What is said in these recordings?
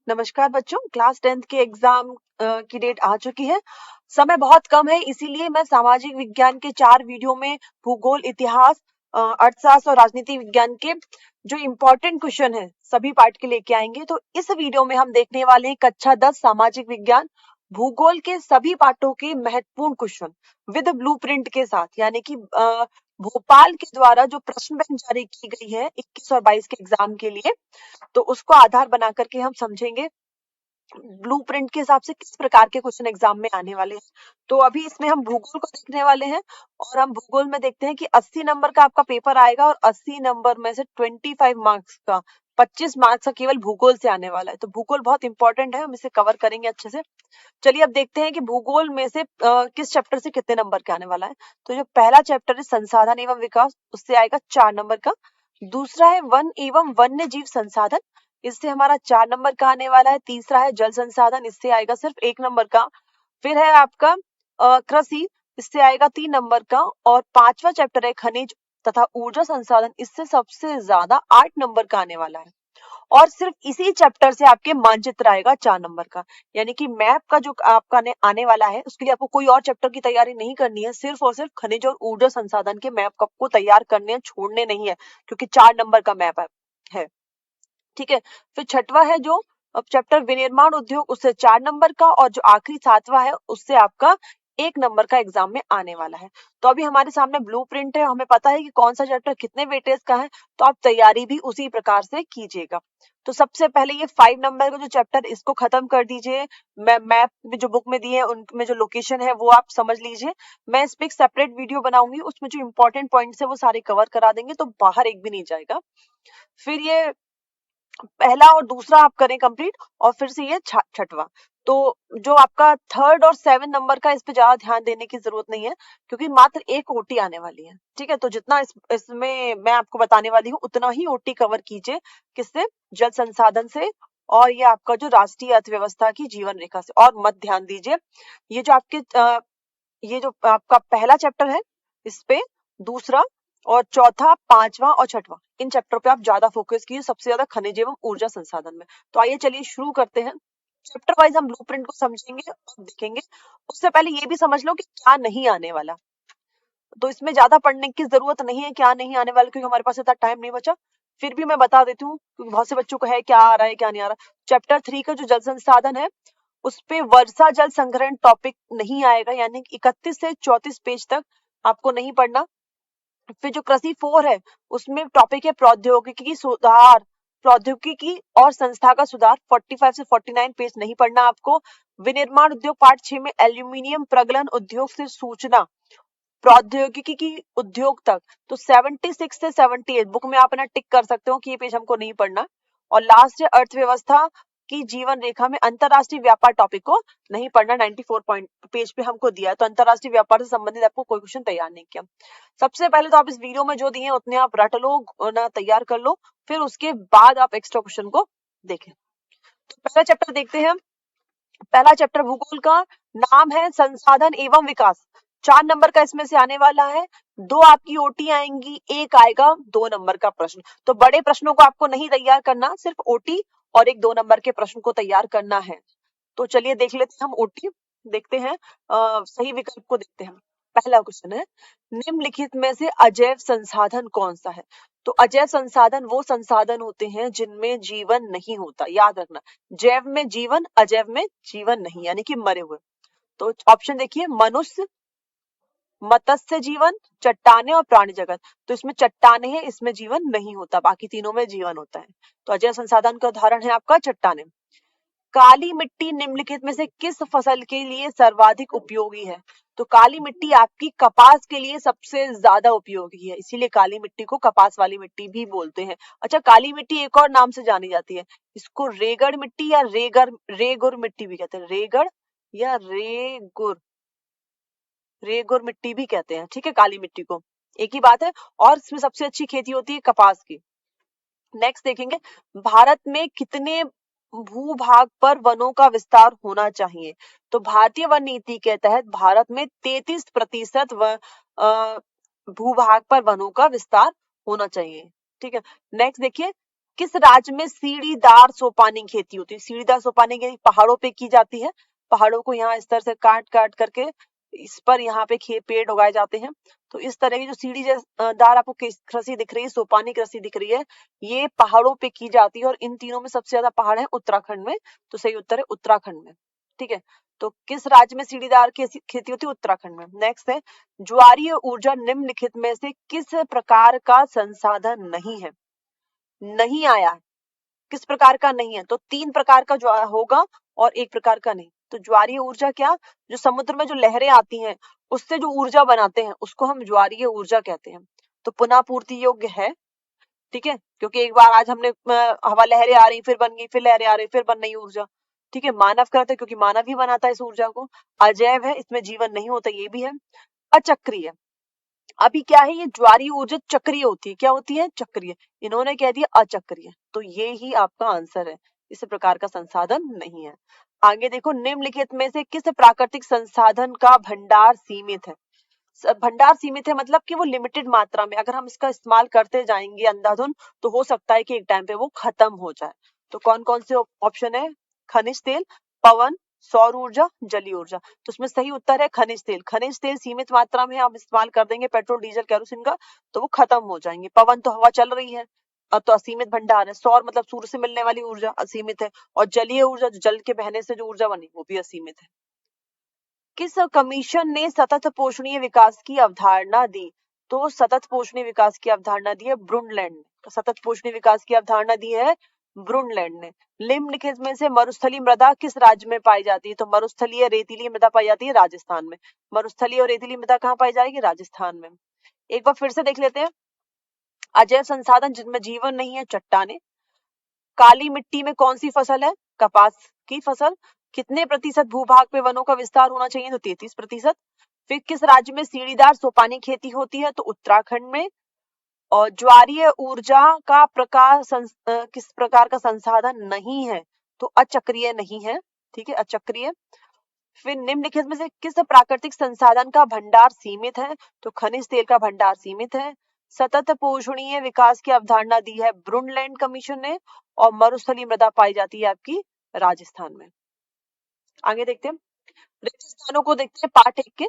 नमस्कार बच्चों, class 10th के एग्जाम की डेट आ चुकी है। समय बहुत कम है, इसीलिए मैं सामाजिक विज्ञान के 4 वीडियो में भूगोल, इतिहास, अर्थशास्त्र और राजनीति विज्ञान के जो इम्पोर्टेंट क्वेश्चन है सभी पार्ट के लेके आएंगे। तो इस वीडियो में हम देखने वाले हैं कक्षा 10 सामाजिक विज्ञान भूगोल के सभी पाठों के महत्वपूर्ण क्वेश्चन विद ब्लूप्रिंट के साथ, यानी कि भोपाल के द्वारा जो प्रश्न बैंक जारी की गई है 21 और 22 के एग्जाम के लिए, तो उसको आधार बना करके हम समझेंगे ब्लूप्रिंट के हिसाब से किस प्रकार के क्वेश्चन एग्जाम में आने वाले हैं। तो अभी इसमें हम भूगोल को देखने वाले हैं और हम भूगोल में देखते हैं कि 80 नंबर का आपका पेपर आएगा और 80 नंबर में से 25 मार्क्स का 25 मार्क्स का केवल भूगोल से आने वाला है। तो भूगोल बहुत इंपॉर्टेंट है, हम इसे कवर करेंगे अच्छे से। चलिए अब देखते हैं कि भूगोल में से किस चैप्टर से कितने नंबर के आने वाला है। तो जो पहला चैप्टर है संसाधन एवं विकास, उससे आएगा 4 नंबर का। दूसरा है वन एवं वन्य जीव संसाधन, इससे हमारा 4 नंबर का आने वाला है। तीसरा है जल संसाधन, इससे आएगा सिर्फ 1 नंबर का। फिर है आपका कृषि, इससे आएगा 3 नंबर का। और 5वां चैप्टर है खनिज तथा ऊर्जा संसाधन, इससे सबसे ज्यादा 8 नंबर का आने वाला है। और सिर्फ इसी चैप्टर से आपके मानचित्र आएगा 4 नंबर का, यानी कि मैप का जो आपका आने वाला है उसके लिए आपको कोई और चैप्टर की तैयारी नहीं करनी है, सिर्फ और सिर्फ खनिज और ऊर्जा संसाधन के मैप आपको तैयार करने हैं, छोड़ने नहीं है, क्योंकि 4 नंबर का मैप है। ठीक है। फिर छठवां है जो अब चैप्टर विनिर्माण उद्योग, उससे 4 नंबर का। और जो आखिरी 7वां है उससे आपका 1 नंबर का एग्जाम में आने वाला है। तो अभी हमारे सामने ब्लूप्रिंट है, हमें पता है कि कौन सा चैप्टर कितने वेटेज का है, तो आप तैयारी भी उसी प्रकार से कीजिएगा। तो सबसे पहले ये 5 नंबर का जो चैप्टर, इसको खत्म कर दीजिए। मैप में जो बुक में दिए हैं उनमें जो लोकेशन है वो आप समझ लीजिए। मैं इस पे एक सेपरेट वीडियो बनाऊंगी, उसमें जो इंपॉर्टेंट पॉइंट्स है वो सारे कवर करा देंगे, तो बाहर एक भी नहीं जाएगा। फिर ये पहला और दूसरा आप करें कंप्लीट, और फिर से ये छठवां। तो जो आपका 3rd और 7 नंबर का, इस पे ज्यादा ध्यान देने की जरूरत नहीं है, क्योंकि मात्र एक ओटी आने वाली है। ठीक है, तो जितना इसमें मैं आपको बताने वाली हूँ उतना ही ओटी कवर कीजिए। किससे? जल संसाधन से, और ये आपका जो राष्ट्रीय अर्थव्यवस्था की जीवन रेखा से। और मत ध्यान दीजिए, ये जो आपके ये जो आपका पहला चैप्टर है इस पे, दूसरा और चौथा, 5वां और 6वां, इन चैप्टर पे आप ज्यादा फोकस कीजिए, सबसे ज्यादा खनिज एवं ऊर्जा संसाधन में। तो आइए चलिए शुरू करते हैं। चैप्टर वाइज हम ब्लूप्रिंट को समझेंगे और देखेंगे। उससे पहले ये भी समझ लो कि क्या नहीं आने वाला। तो इसमें ज्यादा पढ़ने की जरूरत नहीं है क्या नहीं आने वाला, क्योंकि हमारे पास इतना टाइम नहीं बचा। फिर भी मैं बता देती हूँ, क्योंकि बहुत से बच्चों को है क्या आ रहा है क्या नहीं आ रहा। चैप्टर 3 का जो जल संसाधन है उस पे वर्षा जल संग्रहण टॉपिक नहीं आएगा, यानी 31 से 34 पेज तक आपको नहीं पढ़ना। फिर जो कृषि 4 है उसमें टॉपिक है प्रौद्योगिकी सुधार, प्रौद्योगिकी और संस्था का सुधार, 45 से 49 पेज नहीं पढ़ना आपको। विनिर्माण उद्योग पार्ट 6 में एल्यूमिनियम प्रगलन उद्योग से सूचना प्रौद्योगिकी की उद्योग तक, तो 76 से 78 बुक में आप ना टिक कर सकते हो कि ये पेज हमको नहीं पढ़ना। और लास्ट है अर्थव्यवस्था की जीवन रेखा में अंतरराष्ट्रीय व्यापार टॉपिक को नहीं पढ़ना, 94 पॉइंट पेज पे हमको दिया है। तो अंतरराष्ट्रीय व्यापार से संबंधित आपको कोई क्वेश्चन तैयार नहीं किया। सबसे पहले तो आप इस वीडियो में जो दिए हैं उतने आप रट लो ना, तैयार कर लो, फिर उसके बाद आप एक्स्ट्रा क्वेश्चन को देखें। तो पहला चैप्टर देखते हैं। पहला चैप्टर भूगोल का नाम है संसाधन एवं विकास। 4 नंबर का इसमें से आने वाला है। 2 आपकी ओटी आएंगी, एक आएगा 2 नंबर का प्रश्न। तो बड़े प्रश्नों को आपको नहीं तैयार करना, सिर्फ ओटी और एक 2 नंबर के प्रश्न को तैयार करना है। तो चलिए देख लेते हैं हम ओटी, देखते हैं सही विकल्प को देखते हैं। पहला क्वेश्चन है, निम्नलिखित में से अजैव संसाधन कौन सा है? तो अजैव संसाधन वो संसाधन होते हैं जिनमें जीवन नहीं होता, याद रखना। जैव में जीवन, अजैव में जीवन नहीं, यानी कि मरे हुए। तो ऑप्शन देखिए, मनुष्य, मत्स्य जीवन, चट्टाने और प्राणी जगत। तो इसमें चट्टाने हैं, इसमें जीवन नहीं होता, बाकी तीनों में जीवन होता है। तो अजैव संसाधन का उदाहरण है आपका चट्टाने। काली मिट्टी निम्नलिखित में से किस फसल के लिए सर्वाधिक उपयोगी है? तो काली मिट्टी आपकी कपास के लिए सबसे ज्यादा उपयोगी है, इसीलिए काली मिट्टी को कपास वाली मिट्टी भी बोलते हैं। अच्छा, काली मिट्टी एक और नाम से जानी जाती है, इसको रेगड़ मिट्टी या रेगुर मिट्टी भी कहते हैं। रेगड़ या रेगुर मिट्टी भी कहते हैं। ठीक है, काली मिट्टी को एक ही बात है। और इसमें सबसे अच्छी खेती होती है कपास की। नेक्स्ट देखेंगे, भारत में कितने भूभाग पर वनों का विस्तार होना चाहिए? तो भारतीय वन नीति के तहत भारत में 33% भूभाग पर वनों का विस्तार होना चाहिए। ठीक है, नेक्स्ट देखिए, किस राज्य में सीढ़ीदार सोपानी खेती होती है? सीढ़ीदार सोपानी खेती पहाड़ों पे की जाती है। पहाड़ों को यहाँ इस तरह से काट काट करके इस पर यहाँ पे पेड़ उगाए जाते हैं। तो इस तरह की जो सीढ़ीदार आपको कृषि दिख रही है, सोपानी कृषि दिख रही है, ये पहाड़ों पे की जाती है। और इन तीनों में सबसे ज्यादा पहाड़ है उत्तराखंड में। तो सही उत्तर है उत्तराखंड में। ठीक है, तो किस राज्य में सीढ़ीदार खेती होती है? उत्तराखंड में। नेक्स्ट है, ज्वारीय ऊर्जा निम्नलिखित में से किस प्रकार का संसाधन नहीं है? नहीं आया, किस प्रकार का नहीं है? तो 3 प्रकार का जो होगा और 1 प्रकार का नहीं। तो ज्वारीय ऊर्जा क्या? जो समुद्र में जो लहरें आती हैं उससे जो ऊर्जा बनाते हैं उसको हम ज्वारीय ऊर्जा कहते हैं। तो पुनः पूर्ति योग्य है। ठीक है, क्योंकि एक बार आज हमने हवा लहरें आ रही, फिर बन गई, फिर लहरें आ रही, फिर बन रही ऊर्जा। ठीक है, मानव करते क्योंकि मानव ही बनाता है इस ऊर्जा को। अजैव है, इसमें जीवन नहीं होता, ये भी है। अचक्रीय, अभी क्या है, ये ज्वारीय ऊर्जा चक्रीय होती है। क्या होती है? चक्रीय। इन्होंने कह दिया अचक्रीय, तो ये ही आपका आंसर है। इस प्रकार का संसाधन नहीं है। आगे देखो, निम्नलिखित में से किस प्राकृतिक संसाधन का भंडार सीमित है? भंडार सीमित है मतलब कि वो लिमिटेड मात्रा में, अगर हम इसका इस्तेमाल करते जाएंगे अंधाधुन तो हो सकता है कि एक टाइम पे वो खत्म हो जाए। तो कौन कौन से ऑप्शन है? खनिज तेल, पवन, सौर ऊर्जा, जलीय ऊर्जा। तो इसमें सही उत्तर है खनिज तेल। खनिज तेल सीमित मात्रा में हम इस्तेमाल कर देंगे पेट्रोल डीजल केरोसिन का तो वो खत्म हो जाएंगे। पवन तो हवा चल रही है, अब तो असीमित भंडार है। सौर मतलब सूर्य से मिलने वाली ऊर्जा असीमित है। और जलीय ऊर्जा जो जल के बहने से जो ऊर्जा बनी वो भी असीमित है। किस कमीशन ने सतत पोषणीय विकास की अवधारणा दी? तो सतत पोषणीय विकास की अवधारणा दी है ब्रुंडलैंड ने। सतत पोषणीय विकास की अवधारणा दी है ब्रुंडलैंड ने। निम्नलिखित में से मरुस्थलीय मृदा किस राज्य में पाई जाती है? तो मरुस्थलीय रेतीली मृदा पाई जाती है राजस्थान में। मरुस्थलीय और रेतीली मृदा कहाँ पाई जाएगी? राजस्थान में। एक बार फिर से देख लेते हैं। अजैव संसाधन जिनमें जीवन नहीं है, चट्टाने। काली मिट्टी में कौन सी फसल है? कपास की फसल। कितने प्रतिशत भूभाग पे वनों का विस्तार होना चाहिए? तो 33%। फिर किस राज्य में सीढ़ीदार सोपानी खेती होती है? तो उत्तराखंड में। और ज्वारीय ऊर्जा का किस प्रकार का संसाधन नहीं है? तो अचक्रीय नहीं है। ठीक है, अचक्रीय। फिर निम्नलिखित में से किस प्राकृतिक संसाधन का भंडार सीमित है? तो खनिज तेल का भंडार सीमित है। सतत पोषणीय विकास की अवधारणा दी है ब्रुंडलैंड कमीशन ने। और मरुस्थलीय मृदा पाई जाती है आपकी राजस्थान में। आगे देखते हैं, रेगिस्तानों को देखते हैं पार्ट 1 के।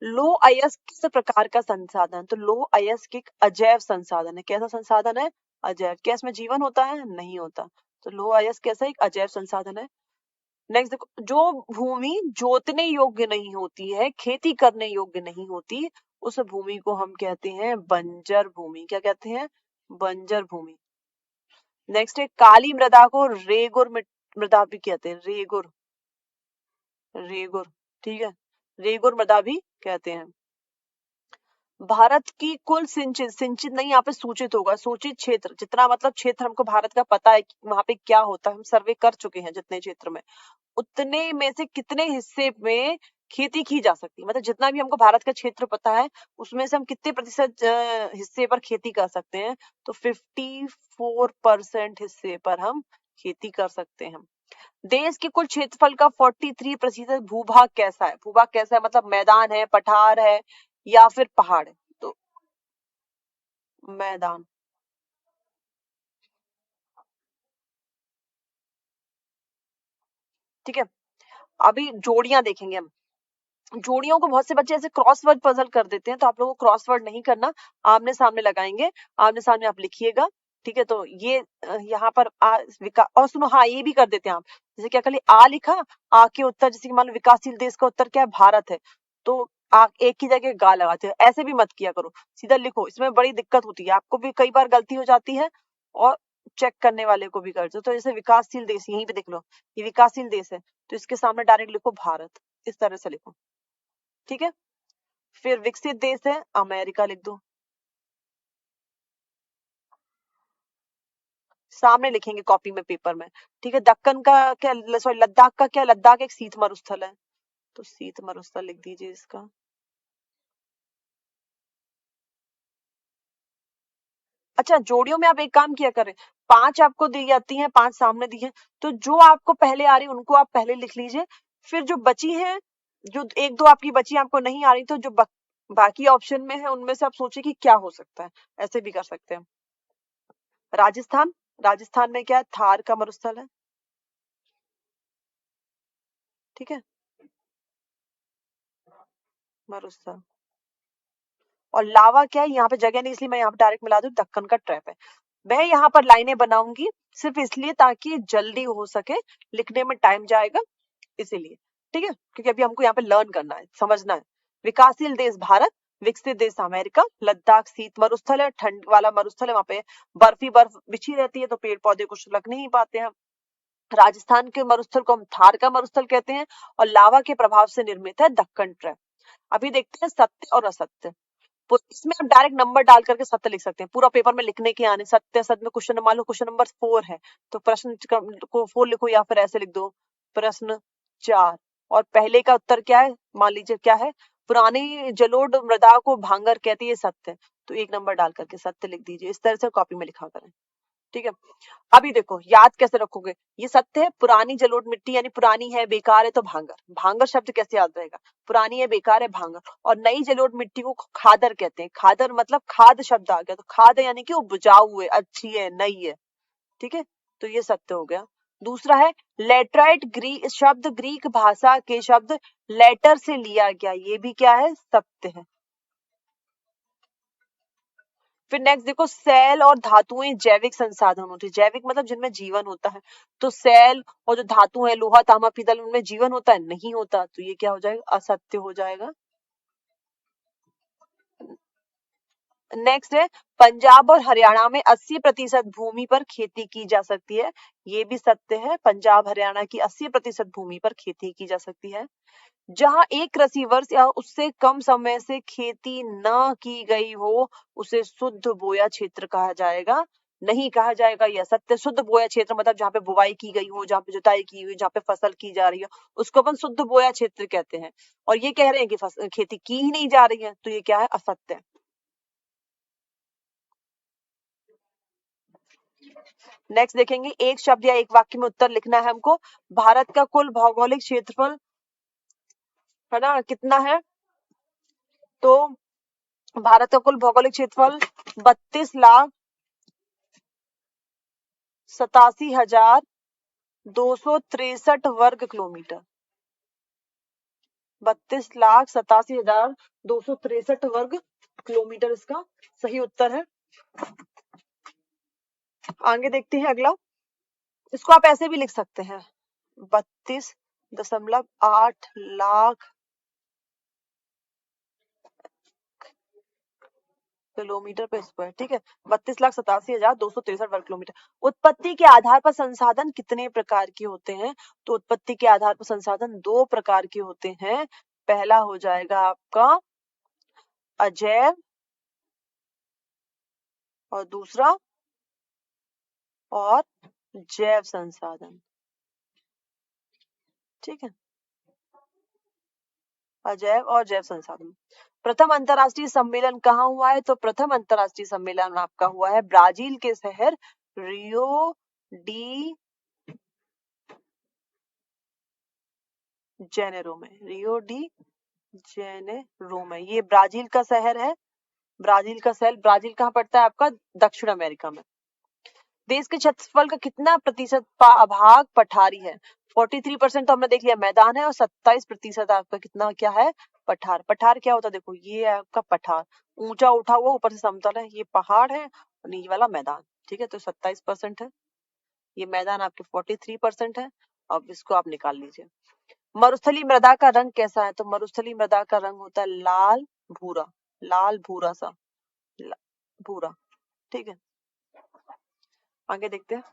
लौह अयस्क किस प्रकार का संसाधन? तो लौह अयस्क एक अजैव संसाधन है। कैसा संसाधन है? अजैव। क्या इसमें जीवन होता है? नहीं होता। तो लौह अयस्क कैसा एक अजैव संसाधन है। नेक्स्ट देखो, जो भूमि जोतने योग्य नहीं होती है, खेती करने योग्य नहीं होती, उस भूमि को हम कहते हैं बंजर भूमि। क्या कहते हैं? बंजर भूमि। नेक्स्ट है, काली मृदा को रेगुर मृदा भी कहते हैं। रेगुर, रेगुर। ठीक है, रेगुर मृदा भी कहते हैं। भारत की कुल सिंचित, सिंचित नहीं, यहाँ पे सूचित होगा, सूचित क्षेत्र, जितना मतलब क्षेत्र हमको भारत का पता है कि वहां पे क्या होता है, हम सर्वे कर चुके हैं जितने क्षेत्र में, उतने में से कितने हिस्से में खेती की जा सकती है। मतलब जितना भी हमको भारत का क्षेत्र पता है उसमें से हम कितने प्रतिशत हिस्से पर खेती कर सकते हैं? तो 54% हिस्से पर हम खेती कर सकते हैं। देश के कुल क्षेत्रफल का 43% भूभाग कैसा है? भूभाग कैसा है मतलब मैदान है, पठार है या फिर पहाड़ है? तो मैदान। ठीक है, अभी जोड़ियां देखेंगे हम। जोड़ियों को बहुत से बच्चे ऐसे क्रॉसवर्ड पजल कर देते हैं, तो आप लोगों को क्रॉसवर्ड नहीं करना, आमने सामने लगाएंगे, आमने सामने आप लिखिएगा। ठीक है, तो ये यहाँ पर और सुनो, हाँ ये भी कर देते हैं आप, जैसे क्या कर लिया, आ लिखा, आ के उत्तर, जैसे कि मान लो विकासशील देश का उत्तर क्या है? भारत है, तो आ एक की जगह गा लगाते हो, ऐसे भी मत किया करो, सीधा लिखो। इसमें बड़ी दिक्कत होती है, आपको भी कई बार गलती हो जाती है और चेक करने वाले को भी करते हो। तो जैसे विकासशील देश, यहीं पे देख लो, ये विकासशील देश है, तो इसके सामने डायरेक्ट लिखो भारत, इस तरह से लिखो। ठीक है, फिर विकसित देश है, अमेरिका लिख दो, सामने लिखेंगे कॉपी में, पेपर में। ठीक है, दक्कन का क्या, सॉरी लद्दाख का क्या? लद्दाख एक शीत मरुस्थल है, तो शीत मरुस्थल लिख दीजिए इसका। अच्छा, जोड़ियों में आप एक काम किया करें, 5 आपको दी जाती हैं, 5 सामने दी है, तो जो आपको पहले आ रही है उनको आप पहले लिख लीजिए। फिर जो बची है, जो 1-2 आपकी बची आपको नहीं आ रही, तो जो बाकी ऑप्शन में है उनमें से आप सोचिए कि क्या हो सकता है, ऐसे भी कर सकते हैं। राजस्थान, राजस्थान में क्या है, थार का मरुस्थल है, ठीक है, मरुस्थल। और लावा क्या है, यहाँ पे जगह नहीं इसलिए मैं यहाँ पे डायरेक्ट मिला दूं, दक्कन का ट्रैप है। मैं यहाँ पर लाइनें बनाऊंगी सिर्फ इसलिए ताकि जल्दी हो सके, लिखने में टाइम जाएगा इसीलिए, ठीक है, क्योंकि अभी हमको यहाँ पे लर्न करना है, समझना है। विकासशील देश भारत, विकसित देश अमेरिका, लद्दाख शीत मरुस्थल है, ठंड वाला मरुस्थल है, वहां पे बर्फ ही बर्फ बिछी रहती है, तो पेड़ पौधे कुछ लग नहीं पाते हैं। राजस्थान के मरुस्थल को हम थार का मरुस्थल कहते हैं, और लावा के प्रभाव से निर्मित है दक्कन ट्रैप। अभी देखते हैं सत्य और असत्य। इसमें हम डायरेक्ट नंबर डाल करके सत्य लिख सकते हैं, पूरा पेपर में लिखने के आने सत्य असत्य में क्वेश्चन, मान लो क्वेश्चन नंबर 4 है तो प्रश्न को 4 लिखो, या फिर ऐसे लिख दो प्रश्न 4। और पहले का उत्तर क्या है, मान लीजिए क्या है, पुरानी जलोढ़ मृदा को भांगर कहती है, सत्य, तो 1 नंबर डाल करके सत्य लिख दीजिए। इस तरह से कॉपी में लिखा करें, ठीक है। अभी देखो याद कैसे रखोगे, ये सत्य है, पुरानी जलोढ़ मिट्टी यानी पुरानी है, बेकार है, तो भांगर, भांगर शब्द कैसे याद रहेगा, पुरानी है, बेकार है, भांगर। और नई जलोढ़ मिट्टी को खादर कहते हैं, खादर मतलब खाद शब्द आ गया, तो खाद है यानी कि उपजाऊ है, अच्छी है, नई है, ठीक है, तो ये सत्य हो गया। दूसरा है लेटराइट, ग्रीक शब्द ग्रीक भाषा के शब्द लेटर से लिया गया, ये भी क्या है, सत्य है। फिर नेक्स्ट देखो, सेल और धातुएं जैविक संसाधन होते हैं, जैविक मतलब जिनमें जीवन होता है, तो सेल और जो धातु है लोहा तांबा पीतल, उनमें जीवन होता है, नहीं होता, तो ये क्या हो जाएगा, असत्य हो जाएगा। नेक्स्ट है पंजाब और हरियाणा में 80% भूमि पर खेती की जा सकती है, ये भी सत्य है, पंजाब हरियाणा की 80% भूमि पर खेती की जा सकती है। जहां एक कृषि वर्ष या उससे कम समय से खेती न की गई हो, उसे शुद्ध बोया क्षेत्र कहा जाएगा, नहीं कहा जाएगा यह सत्य। शुद्ध बोया क्षेत्र मतलब जहाँ पे बुवाई की गई हो, जहाँ पे जुताई की हुई, जहाँ पे फसल की जा रही है, उसको अपन शुद्ध बोया क्षेत्र कहते हैं। और ये कह रहे हैं कि खेती की ही नहीं जा रही है, तो ये क्या है, असत्य है। नेक्स्ट देखेंगे, एक शब्द या एक वाक्य में उत्तर लिखना है हमको। भारत का कुल भौगोलिक क्षेत्रफल है ना कितना है, तो भारत का कुल भौगोलिक क्षेत्रफल 32,87,263 वर्ग किलोमीटर, 32,87,263 वर्ग किलोमीटर इसका सही उत्तर है। आगे देखते हैं अगला, इसको आप ऐसे भी लिख सकते हैं, 32.8 लाख किलोमीटर पे स्क्वायर, ठीक है, 32,87,263 वर्ग किलोमीटर। उत्पत्ति के आधार पर संसाधन कितने प्रकार के होते हैं, तो उत्पत्ति के आधार पर संसाधन 2 प्रकार के होते हैं। पहला हो जाएगा आपका अजैव, और दूसरा और जैव संसाधन, ठीक है, अजैव और जैव संसाधन। प्रथम अंतरराष्ट्रीय सम्मेलन कहाँ हुआ है, तो प्रथम अंतरराष्ट्रीय सम्मेलन आपका हुआ है ब्राजील के शहर रियो डी जेनेरो में, रियो डी जेनेरो में, ये ब्राजील का शहर है। ब्राजील का शहर, ब्राजील कहाँ पड़ता है आपका, दक्षिण अमेरिका में। देश के क्षेत्रफल का कितना प्रतिशत भाग पठारी है, 43% तो हमने देख लिया मैदान है, और 27% आपका कितना क्या है, पठार। पठार क्या होता है, देखो ये है आपका पठार, ऊंचा उठा हुआ, ऊपर से समतल है, ये पहाड़ है, और नीचे वाला मैदान, ठीक है, तो 27% है। ये मैदान आपके 43% है। अब इसको आप निकाल लीजिए। मरुस्थलीय मृदा का रंग कैसा है, तो मरुस्थलीय मृदा का रंग होता है लाल भूरा, लाल भूरा सा, भूरा, ठीक है। आगे देखते हैं,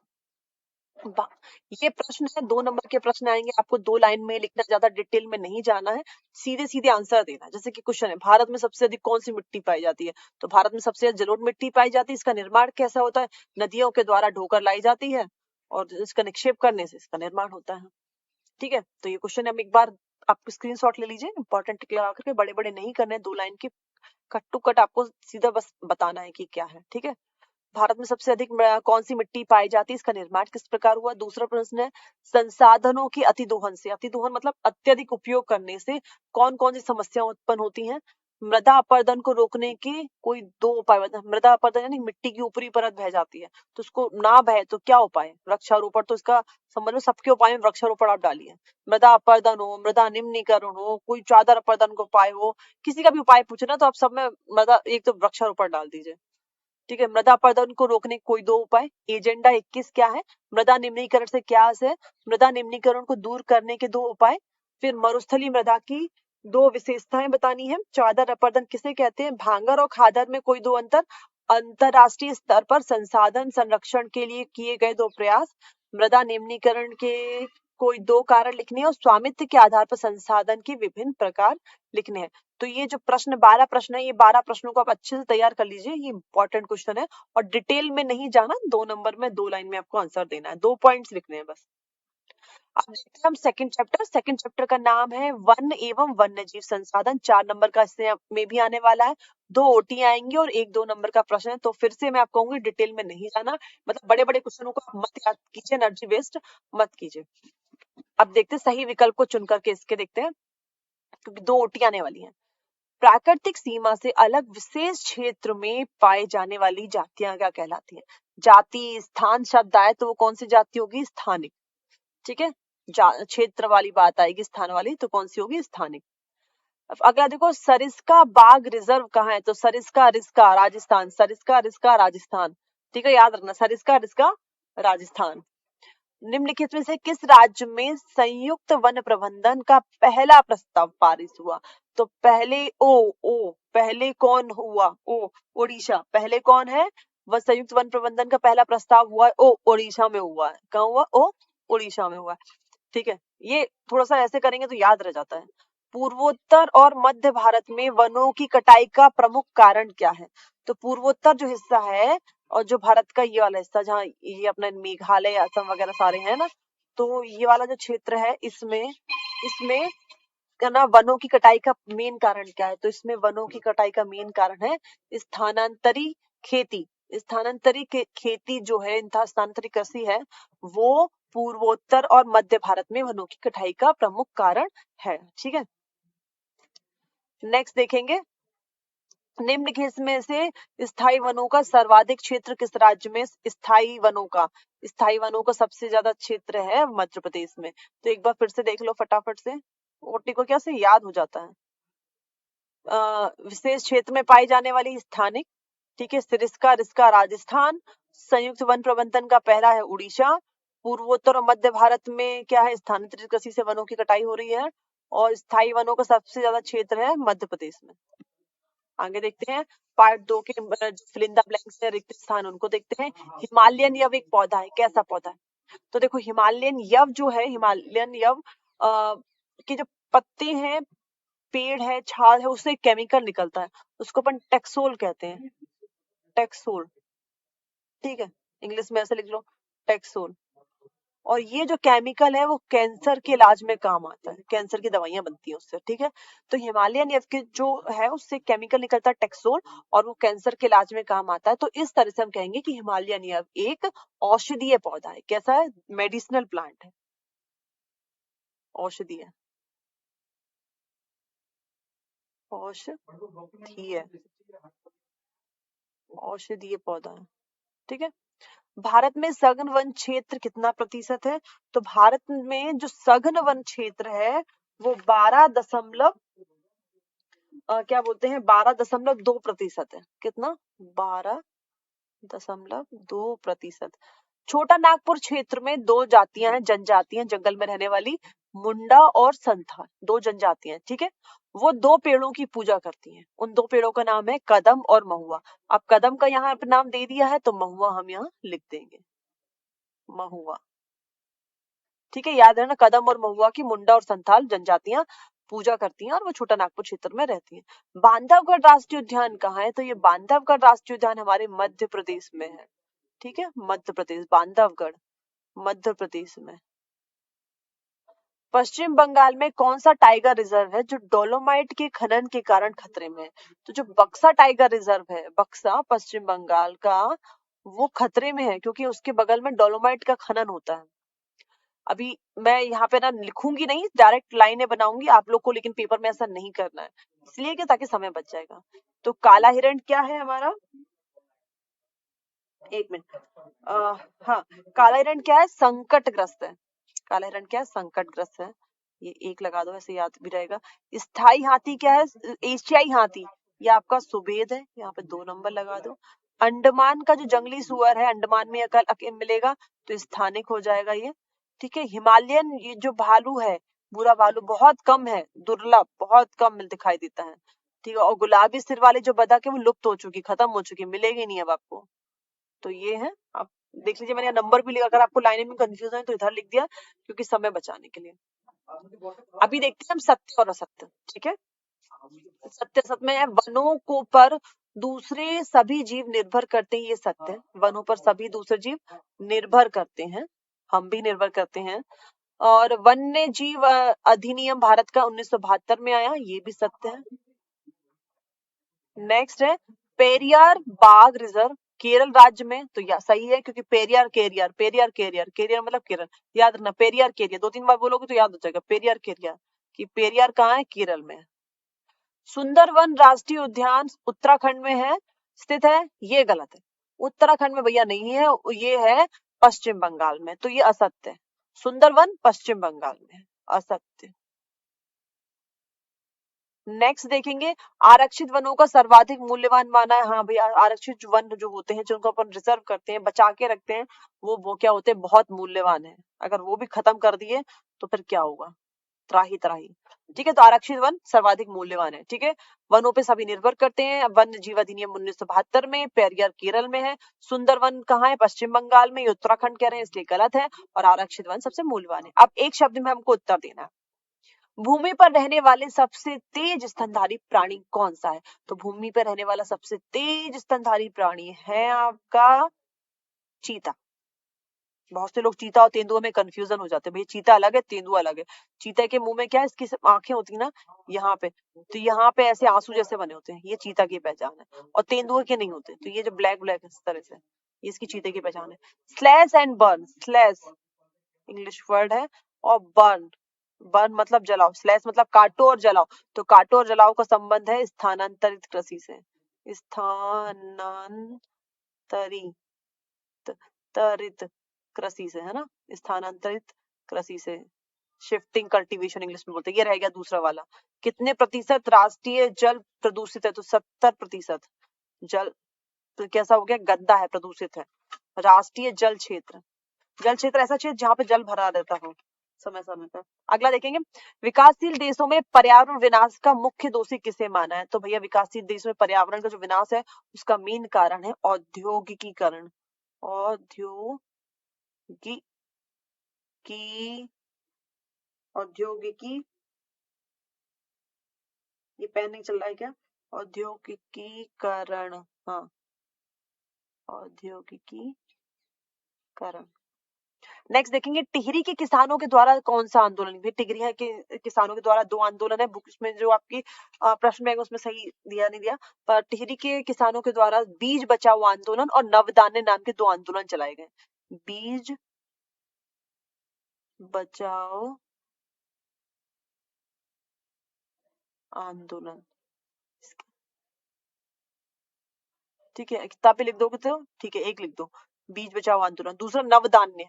ये प्रश्न है, 2 नंबर के प्रश्न आएंगे, आपको 2 लाइन में लिखना, ज्यादा डिटेल में नहीं जाना है, सीधे सीधे आंसर देना है। जैसे कि क्वेश्चन है, भारत में सबसे अधिक कौन सी मिट्टी पाई जाती है, तो भारत में सबसे अधिक जलोढ़ मिट्टी पाई जाती है, इसका निर्माण कैसा होता है, नदियों के द्वारा ढोकर लाई जाती है, और इसका निक्षेप करने से इसका निर्माण होता है, ठीक है। तो ये क्वेश्चन हम एक बार आप स्क्रीनशॉट ले लीजिए, इंपॉर्टेंट टिक लगा करके, बड़े बड़े नहीं करने, 2 लाइन की कट टू कट आपको सीधा बस बताना है कि क्या है, ठीक है। भारत में सबसे अधिक कौन सी मिट्टी पाई जाती है, इसका निर्माण किस प्रकार हुआ। दूसरा प्रश्न है, संसाधनों की अतिदोहन से, अतिदोहन मतलब अत्यधिक उपयोग करने से कौन कौन सी समस्याएं उत्पन्न होती हैं, मृदा अपरदन को रोकने के कोई दो उपाय बताएं। मृदा अपरदन यानी मिट्टी की ऊपरी परत बह जाती है, तो उसको ना बहे तो क्या उपाय? वृक्षारोपण। तो इसका समझ लो सबके उपाय में वृक्षारोपण आप डालिए। मृदा अपरदन हो, मृदा निम्नीकरण हो, कोई चादर अपरदन का उपाय हो, किसी का भी उपाय पूछे ना तो आप सब में मृदा एक तो वृक्षारोपण डाल दीजिए। ठीक है, मृदा अपरदन को रोकने के कोई दो उपाय। एजेंडा 21 क्या है? मृदा निम्नीकरण से क्या है? मृदा निम्नीकरण को दूर करने के दो उपाय। फिर मरुस्थलीय मृदा की दो विशेषताएं बतानी है। चादर अपरदन किसे कहते हैं? भांगर और खादर में कोई दो अंतर। अंतरराष्ट्रीय स्तर पर संसाधन संरक्षण के लिए किए गए दो प्रयास। मृदा निम्नीकरण के कोई दो कारण लिखने हैं और स्वामित्व के आधार पर संसाधन के विभिन्न प्रकार लिखने हैं। तो ये जो प्रश्न 12 प्रश्न है, ये 12 प्रश्नों को आप अच्छे से तैयार कर लीजिए, ये इंपॉर्टेंट क्वेश्चन है और डिटेल में नहीं जाना, 2 नंबर में 2 लाइन में आपको आंसर देना है, 2 पॉइंट्स लिखने हैं बस। अब देखते हैं हम सेकंड चैप्टर। सेकंड चैप्टर का नाम है वन एवं वन्य जीव संसाधन। 4 नंबर का इससे में भी आने वाला है, 2 ओटी आएंगे और 1-2 नंबर का प्रश्न है। तो फिर से मैं आपको कहूंगी डिटेल में नहीं जाना, मतलब बड़े बड़े क्वेश्चनों को आप मत याद कीजिए, एनर्जी वेस्ट मत कीजिए। अब देखते हैं सही विकल्प को चुन करके इसके देखते हैं, क्योंकि 2 ओटी आने वाली है। प्राकृतिक सीमा से अलग विशेष क्षेत्र में पाए जाने वाली जातियां क्या कहलाती हैं? जाति स्थान शब्द आए तो वो कौन सी जाति होगी? स्थानिक। ठीक है, क्षेत्र वाली बात आएगी स्थान वाली, तो कौन सी होगी? स्थानिक। अब अगला देखो, सरिस्का बाघ रिजर्व कहाँ है? तो सरिस्का रिस्का राजस्थान, सरिस्का रिस्का राजस्थान। ठीक है, याद रखना, सरिस्का रिस्का राजस्थान। निम्नलिखित में से किस राज्य में संयुक्त वन प्रबंधन का पहला प्रस्ताव पारित हुआ? तो पहले पहले कौन हुआ? ओडिशा। पहले कौन है? वह संयुक्त वन प्रबंधन का पहला प्रस्ताव हुआ ओडिशा में हुआ है। कहाँ हुआ? ओडिशा में हुआ है। ठीक है, ये थोड़ा सा ऐसे करेंगे तो याद रह जाता है। पूर्वोत्तर और मध्य भारत में वनों की कटाई का प्रमुख कारण क्या है? तो पूर्वोत्तर जो हिस्सा है और जो भारत का ये वाला हिस्सा, जहाँ ये अपना मेघालय असम वगैरह सारे हैं ना, तो ये वाला जो क्षेत्र है इसमें इसमें ना वनों की कटाई का मेन कारण क्या है? तो इसमें वनों की कटाई का मेन कारण है स्थानांतरी खेती। स्थानांतरी खेती जो है, स्थानांतरी कृषि है, वो पूर्वोत्तर और मध्य भारत में वनों की कटाई का प्रमुख कारण है। ठीक है, नेक्स्ट देखेंगे, निम्नलिखित में से स्थायी वनों का सर्वाधिक क्षेत्र किस राज्य में? स्थायी वनों का सबसे ज्यादा क्षेत्र है मध्य प्रदेश में। तो एक बार फिर से देख लो फटाफट से, ओटी को क्या से याद हो जाता है। विशेष क्षेत्र में पाई जाने वाली स्थानिक। ठीक है, सरिस्का रिस्का राजस्थान। संयुक्त वन प्रबंधन का पहला है उड़ीसा। पूर्वोत्तर और मध्य भारत में क्या है? स्थानांतरित कृषि से वनों की कटाई हो रही है और स्थायी वनों का सबसे ज्यादा क्षेत्र है मध्य प्रदेश में। आगे देखते हैं पार्ट 2 के फिलिंदा ब्लैंक्स है, रिक्त स्थान, उनको देखते हैं। हिमालयन यव एक पौधा है, कैसा पौधा है? तो देखो, हिमालयन यव जो है, हिमालयन यव के जो पत्ते हैं, पेड़ है, छाल है, उससे एक केमिकल निकलता है, उसको अपन टेक्सोल कहते हैं। टेक्सोल। ठीक है, इंग्लिश में ऐसे लिख लो, टेक्सोल। और ये जो केमिकल है वो कैंसर के इलाज में काम आता है, कैंसर की दवाइयां बनती हैं उससे। ठीक है, तो हिमालयन यव के जो है उससे केमिकल निकलता है टेक्सोल और वो कैंसर के इलाज में काम आता है। तो इस तरह से हम कहेंगे कि हिमालयन यव एक औषधीय पौधा है। कैसा है? मेडिसिनल प्लांट है, औषधीय, औषधीय, औषधीय पौधा है। ठीक है, भारत में सघन वन क्षेत्र कितना प्रतिशत है? तो भारत में जो सघन वन क्षेत्र है वो 12 क्या बोलते हैं, 12.2% है। कितना? 12.2%। छोटा नागपुर क्षेत्र में दो जातियां हैं, जनजातियां जंगल में रहने वाली, मुंडा और संथाल, दो जनजातियां। ठीक है, वो दो पेड़ों की पूजा करती हैं। उन दो पेड़ों का नाम है कदम और महुआ। अब कदम का यहाँ पे नाम दे दिया है तो महुआ हम यहाँ लिख देंगे, महुआ। ठीक है, याद रहना, कदम और महुआ की मुंडा और संथाल जनजातियां पूजा करती हैं और वो छोटा नागपुर क्षेत्र में रहती हैं। बांधवगढ़ राष्ट्रीय उद्यान कहाँ है? तो ये बांधवगढ़ राष्ट्रीय उद्यान हमारे मध्य प्रदेश में है। ठीक है, मध्य प्रदेश, बांधवगढ़ मध्य प्रदेश में। पश्चिम बंगाल में कौन सा टाइगर रिजर्व है जो डोलोमाइट के खनन के कारण खतरे में है? तो जो बक्सा टाइगर रिजर्व है, बक्सा पश्चिम बंगाल का, वो खतरे में है क्योंकि उसके बगल में डोलोमाइट का खनन होता है। अभी मैं यहाँ पे ना लिखूंगी नहीं, डायरेक्ट लाइनें बनाऊंगी आप लोग को, लेकिन पेपर में ऐसा नहीं करना है, इसलिए कि ताकि समय बच जाएगा। तो काला हिरण क्या है हमारा, एक मिनट, हाँ, काला हिरण क्या है, संकटग्रस्त है। काला हिरण क्या है, संकटग्रस्त है। ये एक लगा दो, ऐसे याद भी रहेगा। स्थाई हाथी क्या है, एशियाई हाथी, ये आपका सुबेद है, यहाँ पे 2 नंबर लगा दो। अंडमान का जो जंगली सुअर है, अंडमान में अकल मिलेगा, तो स्थानिक हो जाएगा ये। ठीक है, हिमालयन ये जो भालू है, बुरा भालू, बहुत कम है, दुर्लभ, बहुत कम दिखाई देता है। ठीक है, और गुलाबी सिर वाले जो बतख है वो लुप्त हो चुकी, खत्म हो चुकी, मिलेगी नहीं अब आपको। तो ये है, आप देख लीजिए, मैंने नंबर भी लिखा, अगर आपको लाइन में कंफ्यूजन है तो इधर लिख दिया, क्योंकि समय बचाने के लिए। अभी देखते हैं हम सत्य और असत्य। ठीक है, सत्य असत्य में है, वनों को पर दूसरे सभी जीव निर्भर करते हैं, ये सत्य है। वनों पर सभी दूसरे जीव निर्भर करते हैं, हम भी निर्भर करते हैं। और वन्य जीव अधिनियम भारत का 1972 में आया, ये भी सत्य है। नेक्स्ट है पेरियार बाघ रिजर्व केरल राज्य में, तो यह सही है, क्योंकि Periyar career, Periyar career, career मतलब केरल, याद रखना, पेरियार केरियर 2-3 बार बोलोगे तो याद हो जाएगा, पेरियार केरियर, कि पेरियार कहाँ है, केरल में। सुंदरवन राष्ट्रीय उद्यान उत्तराखंड में है, स्थित है, ये गलत है। उत्तराखंड में भैया नहीं है, ये है पश्चिम बंगाल में, तो ये असत्य है। सुंदरवन पश्चिम बंगाल में है, असत्य। नेक्स्ट देखेंगे, आरक्षित वनों का सर्वाधिक मूल्यवान माना है। हाँ भैया, आरक्षित वन जो होते हैं, जिनको अपन रिजर्व करते हैं, बचा के रखते हैं, वो क्या होते हैं, बहुत मूल्यवान है। अगर वो भी खत्म कर दिए तो फिर क्या होगा, त्राही त्राही। ठीक है, तो आरक्षित वन सर्वाधिक मूल्यवान है। ठीक है, वनों पे सभी निर्भर करते हैं। वन्य जीव अधिनियम 1972 में, पेरियार केरल में है, सुंदरवन कहाँ है, पश्चिम बंगाल में, ये उत्तराखंड कह रहे हैं, इसलिए गलत है, और आरक्षित वन सबसे मूल्यवान है। अब एक शब्द में हमको उत्तर देना है, भूमि पर रहने वाले सबसे तेज स्तनधारी प्राणी कौन सा है। तो भूमि पर रहने वाला सबसे तेज स्तनधारी प्राणी है आपका चीता। बहुत से लोग चीता और तेंदुआ में कंफ्यूजन हो जाते हैं, भैया चीता अलग है, तेंदुआ अलग है। चीते के मुंह में क्या है, इसकी आंखें होती है ना यहाँ पे, तो यहाँ पे ऐसे आंसू जैसे बने होते हैं, ये चीता की पहचान है। और तेंदुए के नहीं होते, तो ये जो ब्लैक ब्लैक इस तरह से, ये इसकी चीते की पहचान है। Slash and burn, slash English word है, और बर्न, बर्न मतलब जलाओ, स्लैश मतलब काटो और जलाओ, तो काटो और जलाओ का संबंध है स्थानांतरित कृषि से, स्थानांतरित कृषि से, है ना, स्थानांतरित कृषि से, शिफ्टिंग कल्टीवेशन इंग्लिश में बोलते हैं। ये रह गया दूसरा वाला, कितने प्रतिशत राष्ट्रीय जल प्रदूषित है, तो 70%। जल तो कैसा हो गया, गंदा है, प्रदूषित है। राष्ट्रीय जल क्षेत्र, जल क्षेत्र ऐसा क्षेत्र जहाँ पे जल भरा रहता हो समय समय पर। अगला देखेंगे, विकासशील देशों में पर्यावरण विनाश का मुख्य दोषी किसे माना है। तो भैया विकासशील देशों में पर्यावरण का जो विनाश है, उसका मेन कारण है औद्योगिकीकरण, औद्योगिकी, ये पेन नहीं चल रहा है क्या, औद्योगिकीकरण, हाँ, औद्योगिकीकरण। नेक्स्ट देखेंगे, टिहरी के किसानों के द्वारा कौन सा आंदोलन, टिहरी है के किसानों के द्वारा 2 आंदोलन है, बुक में जो आपकी प्रश्न बैंक उसमें सही दिया नहीं दिया, पर टिहरी के किसानों के द्वारा बीज बचाओ आंदोलन और नवदान्य नाम के 2 आंदोलन चलाए गए। बीज बचाओ आंदोलन, ठीक है, किताब पे लिख दोगे तो ठीक है, एक लिख दो, बीज बचाओ आंदोलन, दूसरा नवदान्य।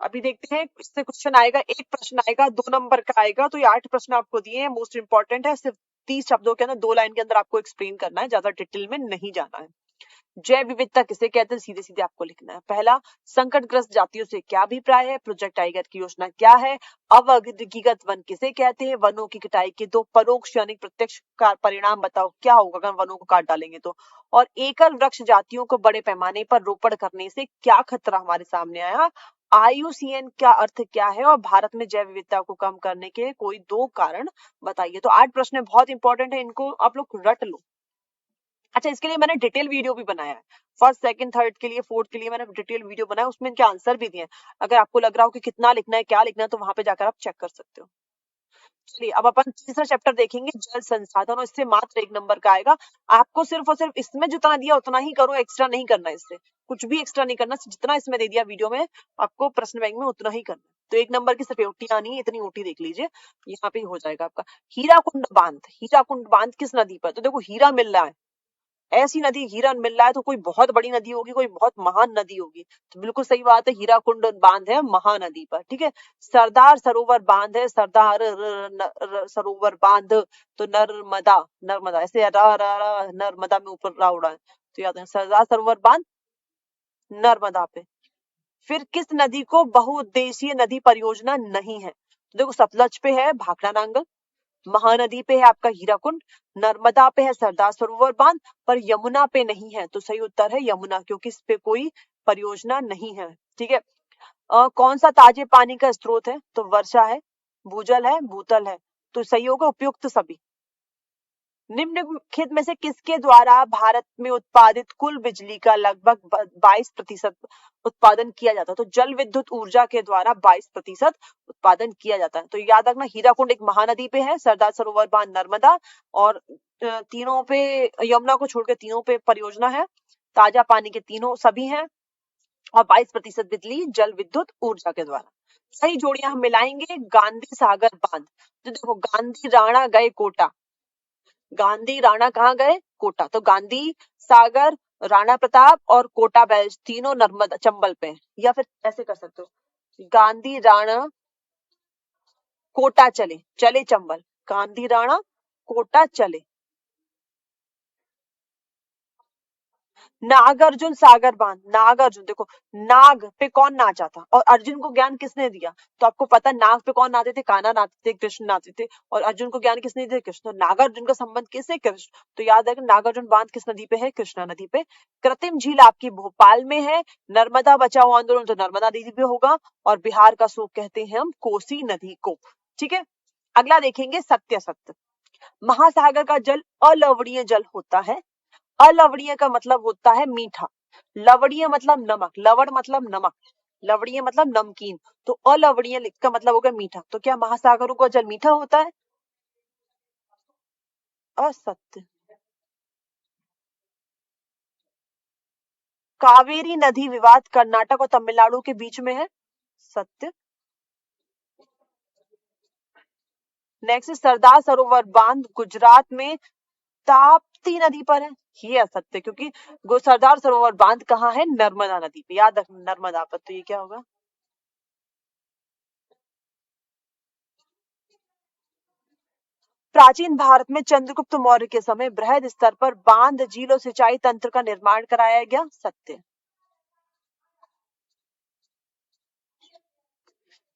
अभी देखते हैं, इससे क्वेश्चन आएगा, एक प्रश्न आएगा 2 नंबर का आएगा, तो ये 8 प्रश्न आपको दिए हैं, मोस्ट इंपॉर्टेंट है, सिर्फ 30 शब्दों के अंदर 2 लाइन के अंदर आपको एक्सप्लेन करना है, ज्यादा डिटेल में नहीं जाना है। जैव विविधता किसे कहते हैं, सीधे सीधे आपको लिखना है। पहला, संकटग्रस्त जातियों से क्या अभिप्राय है, प्रोजेक्ट टाइगर की योजना क्या है, अवर्गीकृत वन किसे कहते हैं, वनों की कटाई के 2 परोक्ष यानी प्रत्यक्ष परिणाम बताओ, क्या होगा अगर वनों को काट डालेंगे तो, और एकल वृक्ष जातियों को बड़े पैमाने पर रोपण करने से क्या खतरा हमारे सामने आया, IUCN का अर्थ क्या है, और भारत में जैव विविधता को कम करने के कोई 2 कारण बताइए। तो 8 प्रश्न बहुत इंपॉर्टेंट है, इनको आप लोग रट लो। अच्छा, इसके लिए मैंने डिटेल वीडियो भी बनाया है, फर्स्ट सेकंड थर्ड के लिए, फोर्थ के लिए मैंने डिटेल वीडियो बनाया, उसमें इनके आंसर भी दिए हैं। अगर आपको लग रहा हो कि कितना लिखना है, क्या लिखना है, तो वहां पे जाकर आप चेक कर सकते हो। चलिए अब अपन तीसरा चैप्टर देखेंगे, जल संसाधन, और इससे मात्र 1 नंबर का आएगा। आपको सिर्फ और सिर्फ इसमें जितना दिया उतना ही करो, एक्स्ट्रा नहीं करना, इससे कुछ भी एक्स्ट्रा नहीं करना, जितना इसमें दे दिया वीडियो में आपको प्रश्न बैंक में उतना ही करना। तो 1 नंबर की सिर्फ ओटी आनी है, इतनी ओटी देख लीजिए, यहाँ पे हो जाएगा आपका। हीराकुंड बांध, हीराकुंड बांध किस नदी पर? तो देखो हीरा मिल रहा है, ऐसी नदी हीरा मिल रहा है तो कोई बहुत बड़ी नदी होगी, कोई बहुत महान नदी होगी। तो बिल्कुल सही बात है, हीराकुंड बांध है महानदी पर, ठीक है। सरदार सरोवर बांध है, सरदार सरोवर बांध, तो नर्मदा, नर्मदा ऐसे नर्मदा में ऊपर रा उड़ा है, तो याद है सरदार सरोवर बांध नर्मदा पे। फिर किस नदी को बहुउद्देशीय नदी परियोजना नहीं है? तो देखो सतलज पे है भाखड़ा नांगल, महानदी पे है आपका हीराकुंड, नर्मदा पे है सरदार सरोवर बांध, पर यमुना पे नहीं है। तो सही उत्तर है यमुना, क्योंकि इस पे कोई परियोजना नहीं है, ठीक है। कौन सा ताजे पानी का स्रोत है? तो वर्षा है, भूजल है, भूतल है। तो सही होगा उपयुक्त सभी। निम्नलिखित में से किसके द्वारा भारत में उत्पादित कुल बिजली का लगभग 22% उत्पादन किया जाता है? तो जल विद्युत ऊर्जा के द्वारा 22% उत्पादन किया जाता है। तो याद रखना हीराकुंड एक महानदी पे है, सरदार सरोवर बांध नर्मदा, और तीनों पे, यमुना को छोड़ के तीनों पे परियोजना है, ताजा पानी के तीनों सभी हैं, और 22% बिजली जल विद्युत ऊर्जा के द्वारा। सही जोड़ियां हम मिलाएंगे, गांधी सागर बांध। तो देखो गांधी राणा गए कोटा, गांधी राणा कहाँ गए? कोटा। तो गांधी सागर, राणा प्रताप और कोटा बैच तीनों नर्मदा चंबल पे हैं। या फिर ऐसे कर सकते हो, गांधी राणा कोटा चले, चले चंबल, गांधी राणा कोटा चले। नागार्जुन सागर बांध, नागार्जुन देखो, नाग पे कौन नाचा था और अर्जुन को ज्ञान किसने दिया? तो आपको पता नाग पे कौन नाचते थे? कान्हा नाचते थे, कृष्ण नाचते थे, और अर्जुन को ज्ञान किसने दिया? कृष्ण। तो नागार्जुन का संबंध किससे? कृष्ण। तो याद है कि नागार्जुन बांध किस नदी पे है? कृष्णा नदी पे। कृत्रिम झील आपकी भोपाल में है, नर्मदा बचाओ आंदोलन तो नर्मदा नदी पे होगा, और बिहार का सूप कहते हैं हम कोसी नदी को, ठीक है। अगला देखेंगे सत्य सत्य। महासागर का जल अलवणीय जल होता है, अलवणीय का मतलब होता है मीठा, लवणीय मतलब नमक, लवण मतलब नमक, लवणीय मतलब नमकीन, तो अलवणीय का मतलब होगा मीठा। तो क्या महासागरों का जल मीठा होता है? असत्य। कावेरी नदी विवाद कर्नाटक और तमिलनाडु के बीच में है, सत्य। नेक्स्ट सरदार सरोवर बांध गुजरात में ताप्ती नदी पर है, ये असत्य, क्योंकि सरदार सरोवर बांध कहाँ है? नर्मदा नदी पे, याद रखना नर्मदा पर। तो ये क्या होगा? प्राचीन भारत में चंद्रगुप्त मौर्य के समय बृहद स्तर पर बांध, झील और सिंचाई तंत्र का निर्माण कराया गया, सत्य।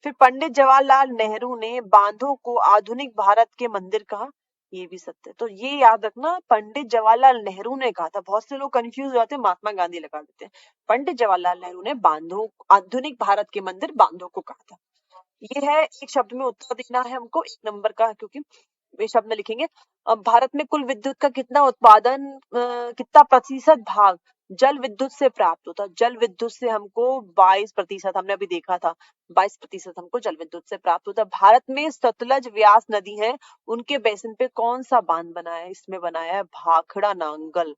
फिर पंडित जवाहरलाल नेहरू ने बांधों को आधुनिक भारत के मंदिर कहा, ये भी सत्य। तो ये याद रखना, पंडित जवाहरलाल नेहरू ने कहा था, बहुत से लोग कंफ्यूज हो जाते हैं, महात्मा गांधी लगा देते हैं। पंडित जवाहरलाल नेहरू ने बांधों, आधुनिक भारत के मंदिर बांधों को कहा था। ये है, एक शब्द में उत्तर देना है हमको 1 नंबर का, क्योंकि वे शब्द में लिखेंगे। अब भारत में कुल विद्युत का कितना उत्पादन, कितना प्रतिशत भाग जल विद्युत से प्राप्त होता है? जल विद्युत से हमको 22%, हमने अभी देखा था, 22% हमको जल विद्युत से प्राप्त होता है। भारत में सतलज व्यास नदी है, उनके बेसिन पे कौन सा बांध बना है? इसमें बनाया है भाखड़ा नांगल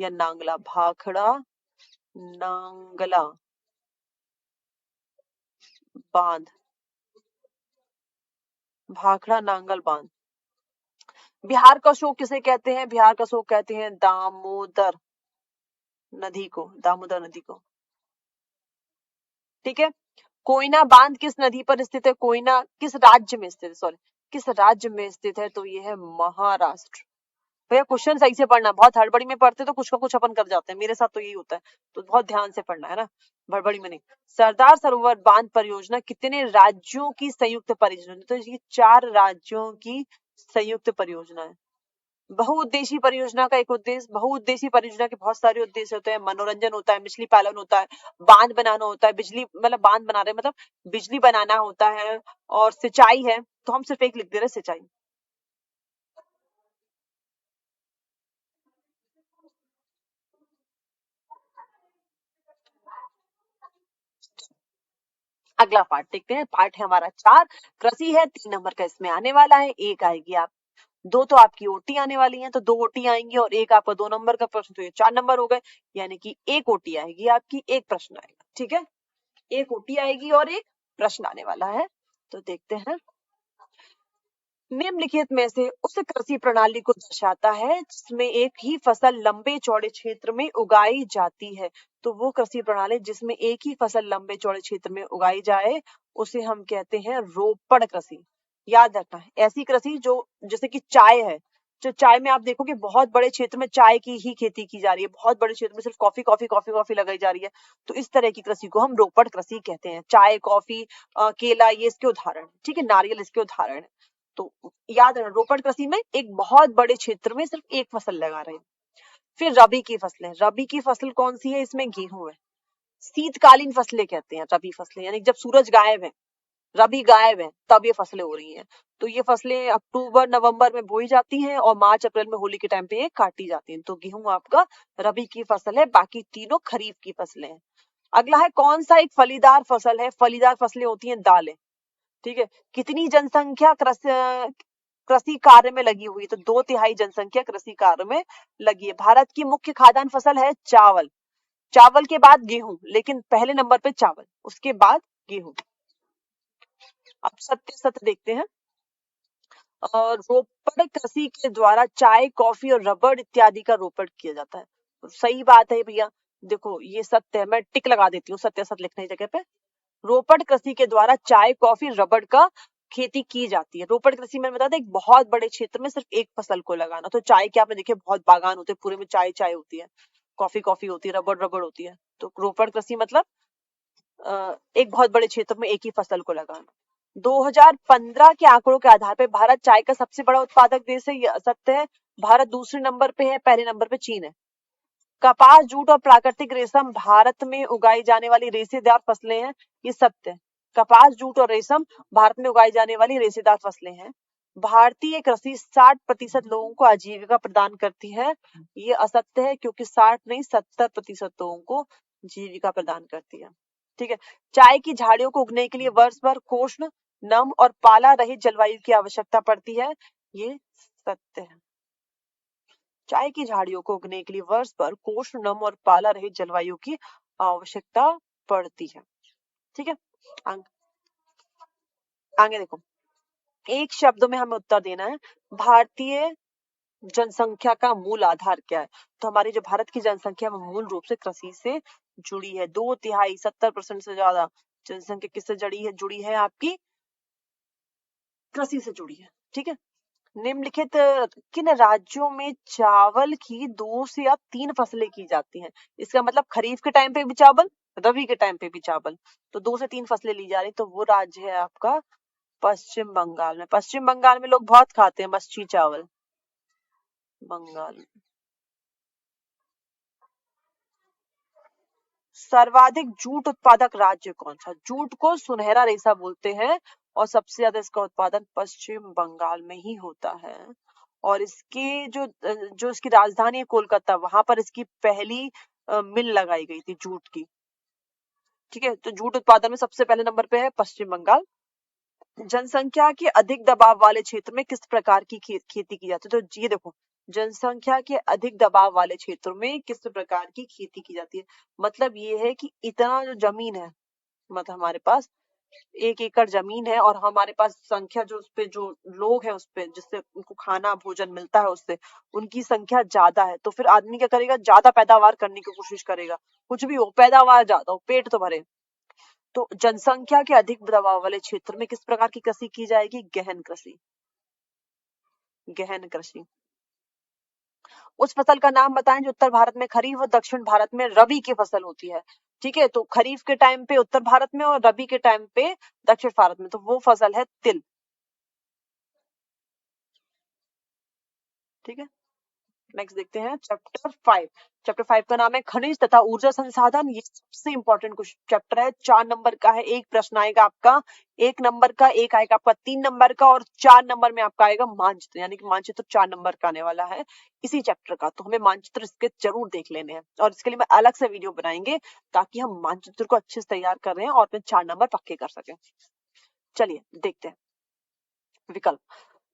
या नांगला, भाखड़ा नांगला बांध, भाखड़ा नांगल बांध। बिहार का शोक किसे कहते हैं? बिहार का शोक कहते हैं दामोदर नदी को, दामोदर नदी को, ठीक है। कोयना बांध किस नदी पर स्थित है? कोयना किस राज्य में स्थित है? सॉरी, किस राज्य में स्थित है? तो ये है महाराष्ट्र। भैया क्वेश्चन सही से पढ़ना, बहुत हड़बड़ी में पढ़ते तो कुछ का कुछ अपन कर जाते हैं, मेरे साथ तो यही होता है, तो बहुत ध्यान से पढ़ना है ना, हड़बड़ी में नहीं। सरदार सरोवर बांध परियोजना कितने राज्यों की संयुक्त परियोजना? तो ये 4 राज्यों की संयुक्त परियोजना है। बहुउद्देशीय परियोजना का एक उद्देश्य, बहुउद्देशीय परियोजना के बहुत सारे उद्देश्य होते हैं, मनोरंजन होता है, मछली पालन होता है, बांध बनाना होता है, बिजली मतलब बांध बना रहे मतलब बिजली बनाना होता है, और सिंचाई है। तो हम सिर्फ एक लिख दे रहे, सिंचाई। अगला पार्ट देखते हैं। पार्ट है हमारा 4, कृषि है, 3 नंबर का इसमें आने वाला है। एक आएगी आप, 2 तो आपकी ओटी आने वाली हैं, तो 2 ओटी आएंगी और एक आपका 2 नंबर का प्रश्न, तो ये 4 नंबर हो गए। यानी कि एक ओटी आएगी आपकी, एक प्रश्न आएगा। ठीक है, एक ओटी आएगी और एक प्रश्न आने वाला है। तो देखते हैं, निम्नलिखित में से उस कृषि प्रणाली को दर्शाता है जिसमें एक ही फसल लंबे चौड़े क्षेत्र में उगाई जाती है। तो वो कृषि प्रणाली जिसमें एक ही फसल लंबे चौड़े क्षेत्र में उगाई जाए उसे हम कहते हैं रोपड़ कृषि। याद रखना है, ऐसी कृषि जो, जैसे कि चाय है, जो चाय में आप देखोगे बहुत बड़े क्षेत्र में चाय की ही खेती की जा रही है, बहुत बड़े क्षेत्र में सिर्फ कॉफी कॉफी कॉफी कॉफी लगाई जा रही है, तो इस तरह की कृषि को हम रोपड़ कृषि कहते हैं। चाय, कॉफी, केला, ये इसके उदाहरण, ठीक है, नारियल इसके उदाहरण है। तो याद रखना, रोपड़ कृषि में एक बहुत बड़े क्षेत्र में सिर्फ एक फसल लगा रहे हैं। फिर रबी की फसलें, रबी की फसल कौन सी है, इसमें गेहूं है। शीतकालीन फसलें कहते हैं रबी फसलें, यानी जब सूरज गायब है, रबी गायब है, तब ये फसलें हो रही हैं। तो ये फसलें अक्टूबर नवंबर में बोई जाती हैं और मार्च अप्रैल में होली के टाइम पे ये काटी जाती हैं। तो गेहूं आपका रबी की फसल है, बाकी तीनों खरीफ की फसलें हैं। अगला है कौन सा एक फलीदार फसल है, फलीदार फसलें होती हैं दालें। ठीक है, कितनी जनसंख्या कृषि कार्य में लगी हुई है, तो 2/3 जनसंख्या कृषि कार्य में लगी है। भारत की मुख्य खाद्यान्न फसल है चावल, चावल के बाद गेहूं, लेकिन पहले नंबर पे चावल, उसके बाद गेहूं। अब सत्य सत्य देखते हैं। और रोपड़ कृषि के द्वारा चाय, कॉफी और रबड़ इत्यादि का रोपण किया जाता है। तो सही बात है भैया, देखो ये सत्य है, मैं टिक लगा देती हूँ सत्य सत्य लिखने की जगह पे। रोपड़ कृषि के द्वारा चाय, कॉफी, रबड़ का खेती की जाती है। रोपड़ कृषि में बता दें, एक बहुत बड़े क्षेत्र में सिर्फ एक फसल को लगाना। तो चाय के आपने देखे बहुत बागान होते हैं, पूरे में चाय चाय होती है, कॉफी कॉफी होती है, रबड़ रबड़ होती है। तो रोपड़ कृषि मतलब एक बहुत बड़े क्षेत्र में एक ही फसल को लगाना। 2015 के आंकड़ों के आधार पर भारत चाय का सबसे बड़ा उत्पादक देश है, यह सत्य है। भारत दूसरे नंबर पे है, पहले नंबर पे चीन है। कपास, जूट और प्राकृतिक रेशम भारत में उगाई जाने वाली रेशेदार फसलें हैं, ये सत्य है। कपास, जूट और रेशम भारत में उगाई जाने वाली रेशेदार फसलें हैं। भारतीय कृषि 60% लोगों को आजीविका प्रदान करती है, ये असत्य है, क्योंकि 60 नहीं 70% लोगों को जीविका प्रदान करती है। ठीक है, चाय की झाड़ियों को उगने के लिए वर्ष भर उष्ण, नम और पाला रहित जलवायु की आवश्यकता पड़ती है, ये सत्य है। चाय की झाड़ियों को उगने के लिए वर्ष भर उष्ण, नम और पाला रहित जलवायु की आवश्यकता पड़ती है। ठीक है, आगे देखो, एक शब्द में हमें उत्तर देना है, भारतीय जनसंख्या का मूल आधार क्या है। तो हमारी जो भारत की जनसंख्या वो मूल रूप से कृषि से जुड़ी है। 2/3 70% से ज्यादा जनसंख्या किससे जुड़ी है आपकी, कृषि से जुड़ी है। ठीक है, निम्नलिखित किन राज्यों में चावल की 2 से या 3 फसलें की जाती हैं। इसका मतलब खरीफ के टाइम पे भी चावल, रबी के टाइम पे भी चावल, तो 2 से 3 फसलें ली जा रही। तो वो राज्य है आपका पश्चिम बंगाल में। पश्चिम बंगाल में लोग बहुत खाते हैं मच्छी चावल, बंगाल में। सर्वाधिक जूट उत्पादक राज्य कौन सा, जूट को सुनहरा रेशा बोलते हैं और सबसे ज्यादा इसका उत्पादन पश्चिम बंगाल में ही होता है। और इसके जो इसकी राजधानी है कोलकाता, वहां पर इसकी पहली मिल लगाई गई थी जूट की। ठीक है, तो जूट उत्पादन में सबसे पहले नंबर पे है पश्चिम बंगाल। जनसंख्या के अधिक दबाव वाले क्षेत्र में किस प्रकार की खेती की जाती है, तो ये देखो, जनसंख्या के अधिक दबाव वाले क्षेत्रों में किस प्रकार की खेती की जाती है। मतलब ये है कि इतना जो जमीन है, मतलब हमारे पास 1 एकड़ जमीन है और हमारे पास संख्या जो उसपे जो लोग हैं उसपे जिससे उनको खाना भोजन मिलता है उससे उनकी संख्या ज्यादा है, तो फिर आदमी क्या करेगा, ज्यादा पैदावार करने की कोशिश करेगा। कुछ भी हो, पैदावार ज्यादा हो, पेट तो भरे। तो जनसंख्या के अधिक दबाव वाले क्षेत्र में किस प्रकार की कृषि की जाएगी, गहन कृषि, गहन कृषि। उस फसल का नाम बताएं जो उत्तर भारत में खरीफ और दक्षिण भारत में रबी की फसल होती है। ठीक है, तो खरीफ के टाइम पे उत्तर भारत में और रबी के टाइम पे दक्षिण भारत में, तो वो फसल है तिल। ठीक है, नेक्स्ट देखते हैं चैप्टर 5। चैप्टर 5 का नाम है खनिज तथा ऊर्जा संसाधन। ये सबसे इंपॉर्टेंट चैप्टर है, 4 नंबर का है। एक प्रश्न आएगा आपका 1 नंबर का, एक आएगा आपका 3 नंबर का, और 4 नंबर में आपका आएगा मानचित्र, यानी कि मानचित्र 4 नंबर का आने वाला है इसी चैप्टर का। तो हमें मानचित्र इसके जरूर देख लेने हैं, और इसके लिए मैं अलग से वीडियो बनाएंगे ताकि हम मानचित्र को अच्छे से तैयार कर रहे हैं और फिर 4 नंबर पक्के कर सकें। चलिए देखते हैं विकल्प।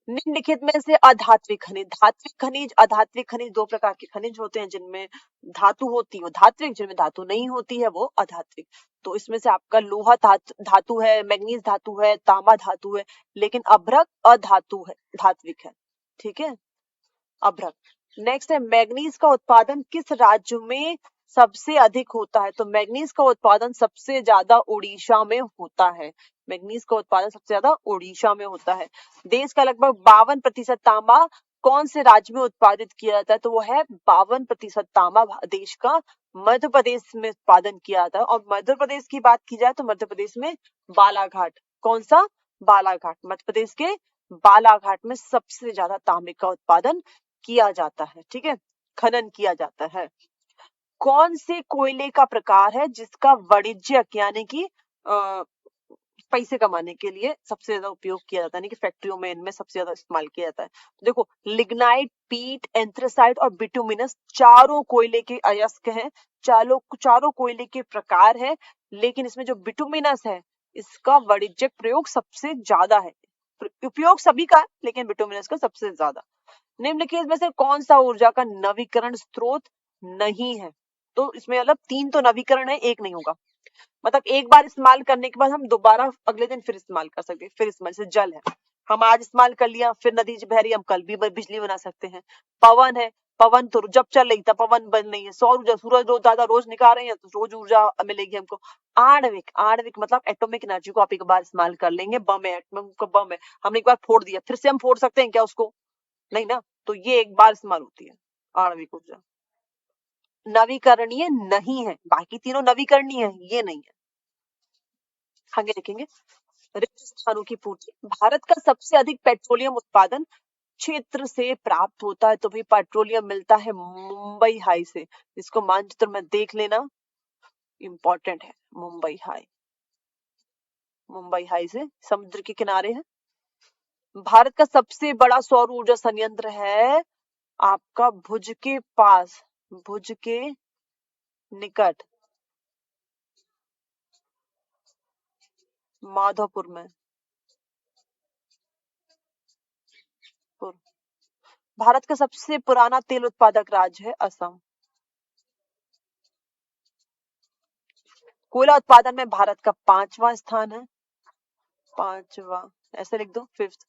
निम्नलिखित में से अधात्विक खनिज, धात्विक खनिज, अधात्विक खनिज, दो प्रकार के खनिज होते हैं, जिनमें धातु होती है वो धात्विक, जिनमें धातु नहीं होती है वो अधात्विक। तो इसमें से आपका लोहा धातु है, मैग्नीज धातु है, तांबा धातु है, लेकिन अभ्रक अधातु है, धात्विक है। ठीक है, अभ्रक। नेक्स्ट है मैग्नीज का उत्पादन किस राज्य में सबसे अधिक होता है? तो मैग्नीज का उत्पादन सबसे ज्यादा उड़ीसा में होता है। मैग्नीज का उत्पादन सबसे ज्यादा उड़ीसा में होता है। देश का लगभग 52% तांबा कौन से राज्य में उत्पादित किया जाता है? तो वो है 52% तांबा देश का मध्य प्रदेश में उत्पादन किया जाता है। और मध्य प्रदेश की बात की जाए तो मध्य प्रदेश में बालाघाट, कौन सा? बालाघाट, मध्य प्रदेश के बालाघाट में सबसे ज्यादा तांबे का उत्पादन किया जाता है। ठीक है, खनन किया जाता है। कौन से कोयले का प्रकार है जिसका वाणिज्यिक यानी कि पैसे कमाने के लिए सबसे ज्यादा उपयोग किया जाता है, यानी कि फैक्ट्रियों में इनमें सबसे ज्यादा इस्तेमाल किया जाता है? तो देखो, लिग्नाइट, पीट, एंथ्रासाइट और बिटुमिनस चारों कोयले के अयस्क हैं, चारों कोयले के प्रकार है, लेकिन इसमें जो बिटुमिनस है इसका वाणिज्यिक प्रयोग सबसे ज्यादा है। उपयोग सभी का है लेकिन बिटुमिनस का सबसे ज्यादा। निम्नलिखित में से कौन सा ऊर्जा का नवीकरण स्रोत नहीं है? तो इसमें मतलब 3 तो नवीकरण है, एक नहीं होगा। मतलब एक बार इस्तेमाल करने के बाद हम दोबारा अगले दिन फिर इस्तेमाल कर सकते हैं। फिर इस्तेमाल, जैसे जल है, हम आज इस्तेमाल कर लिया, फिर नदी बह रही है, हम कल भी बिजली बना सकते हैं। पवन है, पवन तो जब चल रही था पवन बन नहीं है। सौर ऊर्जा, सूरज रोज ज्यादा रोज निकाल रहे हैं तो रोज ऊर्जा मिलेगी हमको। आणविक, आणविक मतलब एटॉमिक एनर्जी को आप एक बार इस्तेमाल कर लेंगे। बम है, बम है, हमने एक बार फोड़ दिया, फिर से हम फोड़ सकते हैं क्या उसको? नहीं ना, तो ये एक बार इस्तेमाल होती है आणविक ऊर्जा। नवीकरणीय नहीं है, बाकी तीनों नवीकरणीय है, ये नहीं है। आगे देखेंगे रिक्त स्थानों की पूर्ति। भारत का सबसे अधिक पेट्रोलियम उत्पादन क्षेत्र से प्राप्त होता है, तो भाई पेट्रोलियम मिलता है मुंबई हाई से। इसको मानचित्र में देख लेना, इंपॉर्टेंट है। मुंबई हाई, मुंबई हाई से समुद्र के किनारे है। भारत का सबसे बड़ा सौर ऊर्जा संयंत्र है आपका भुज के पास, भुज के निकट माधोपुर में। भारत का सबसे पुराना तेल उत्पादक राज्य है असम। कोयला उत्पादन में भारत का 5वां स्थान है, 5वां, ऐसे लिख दो, 5th।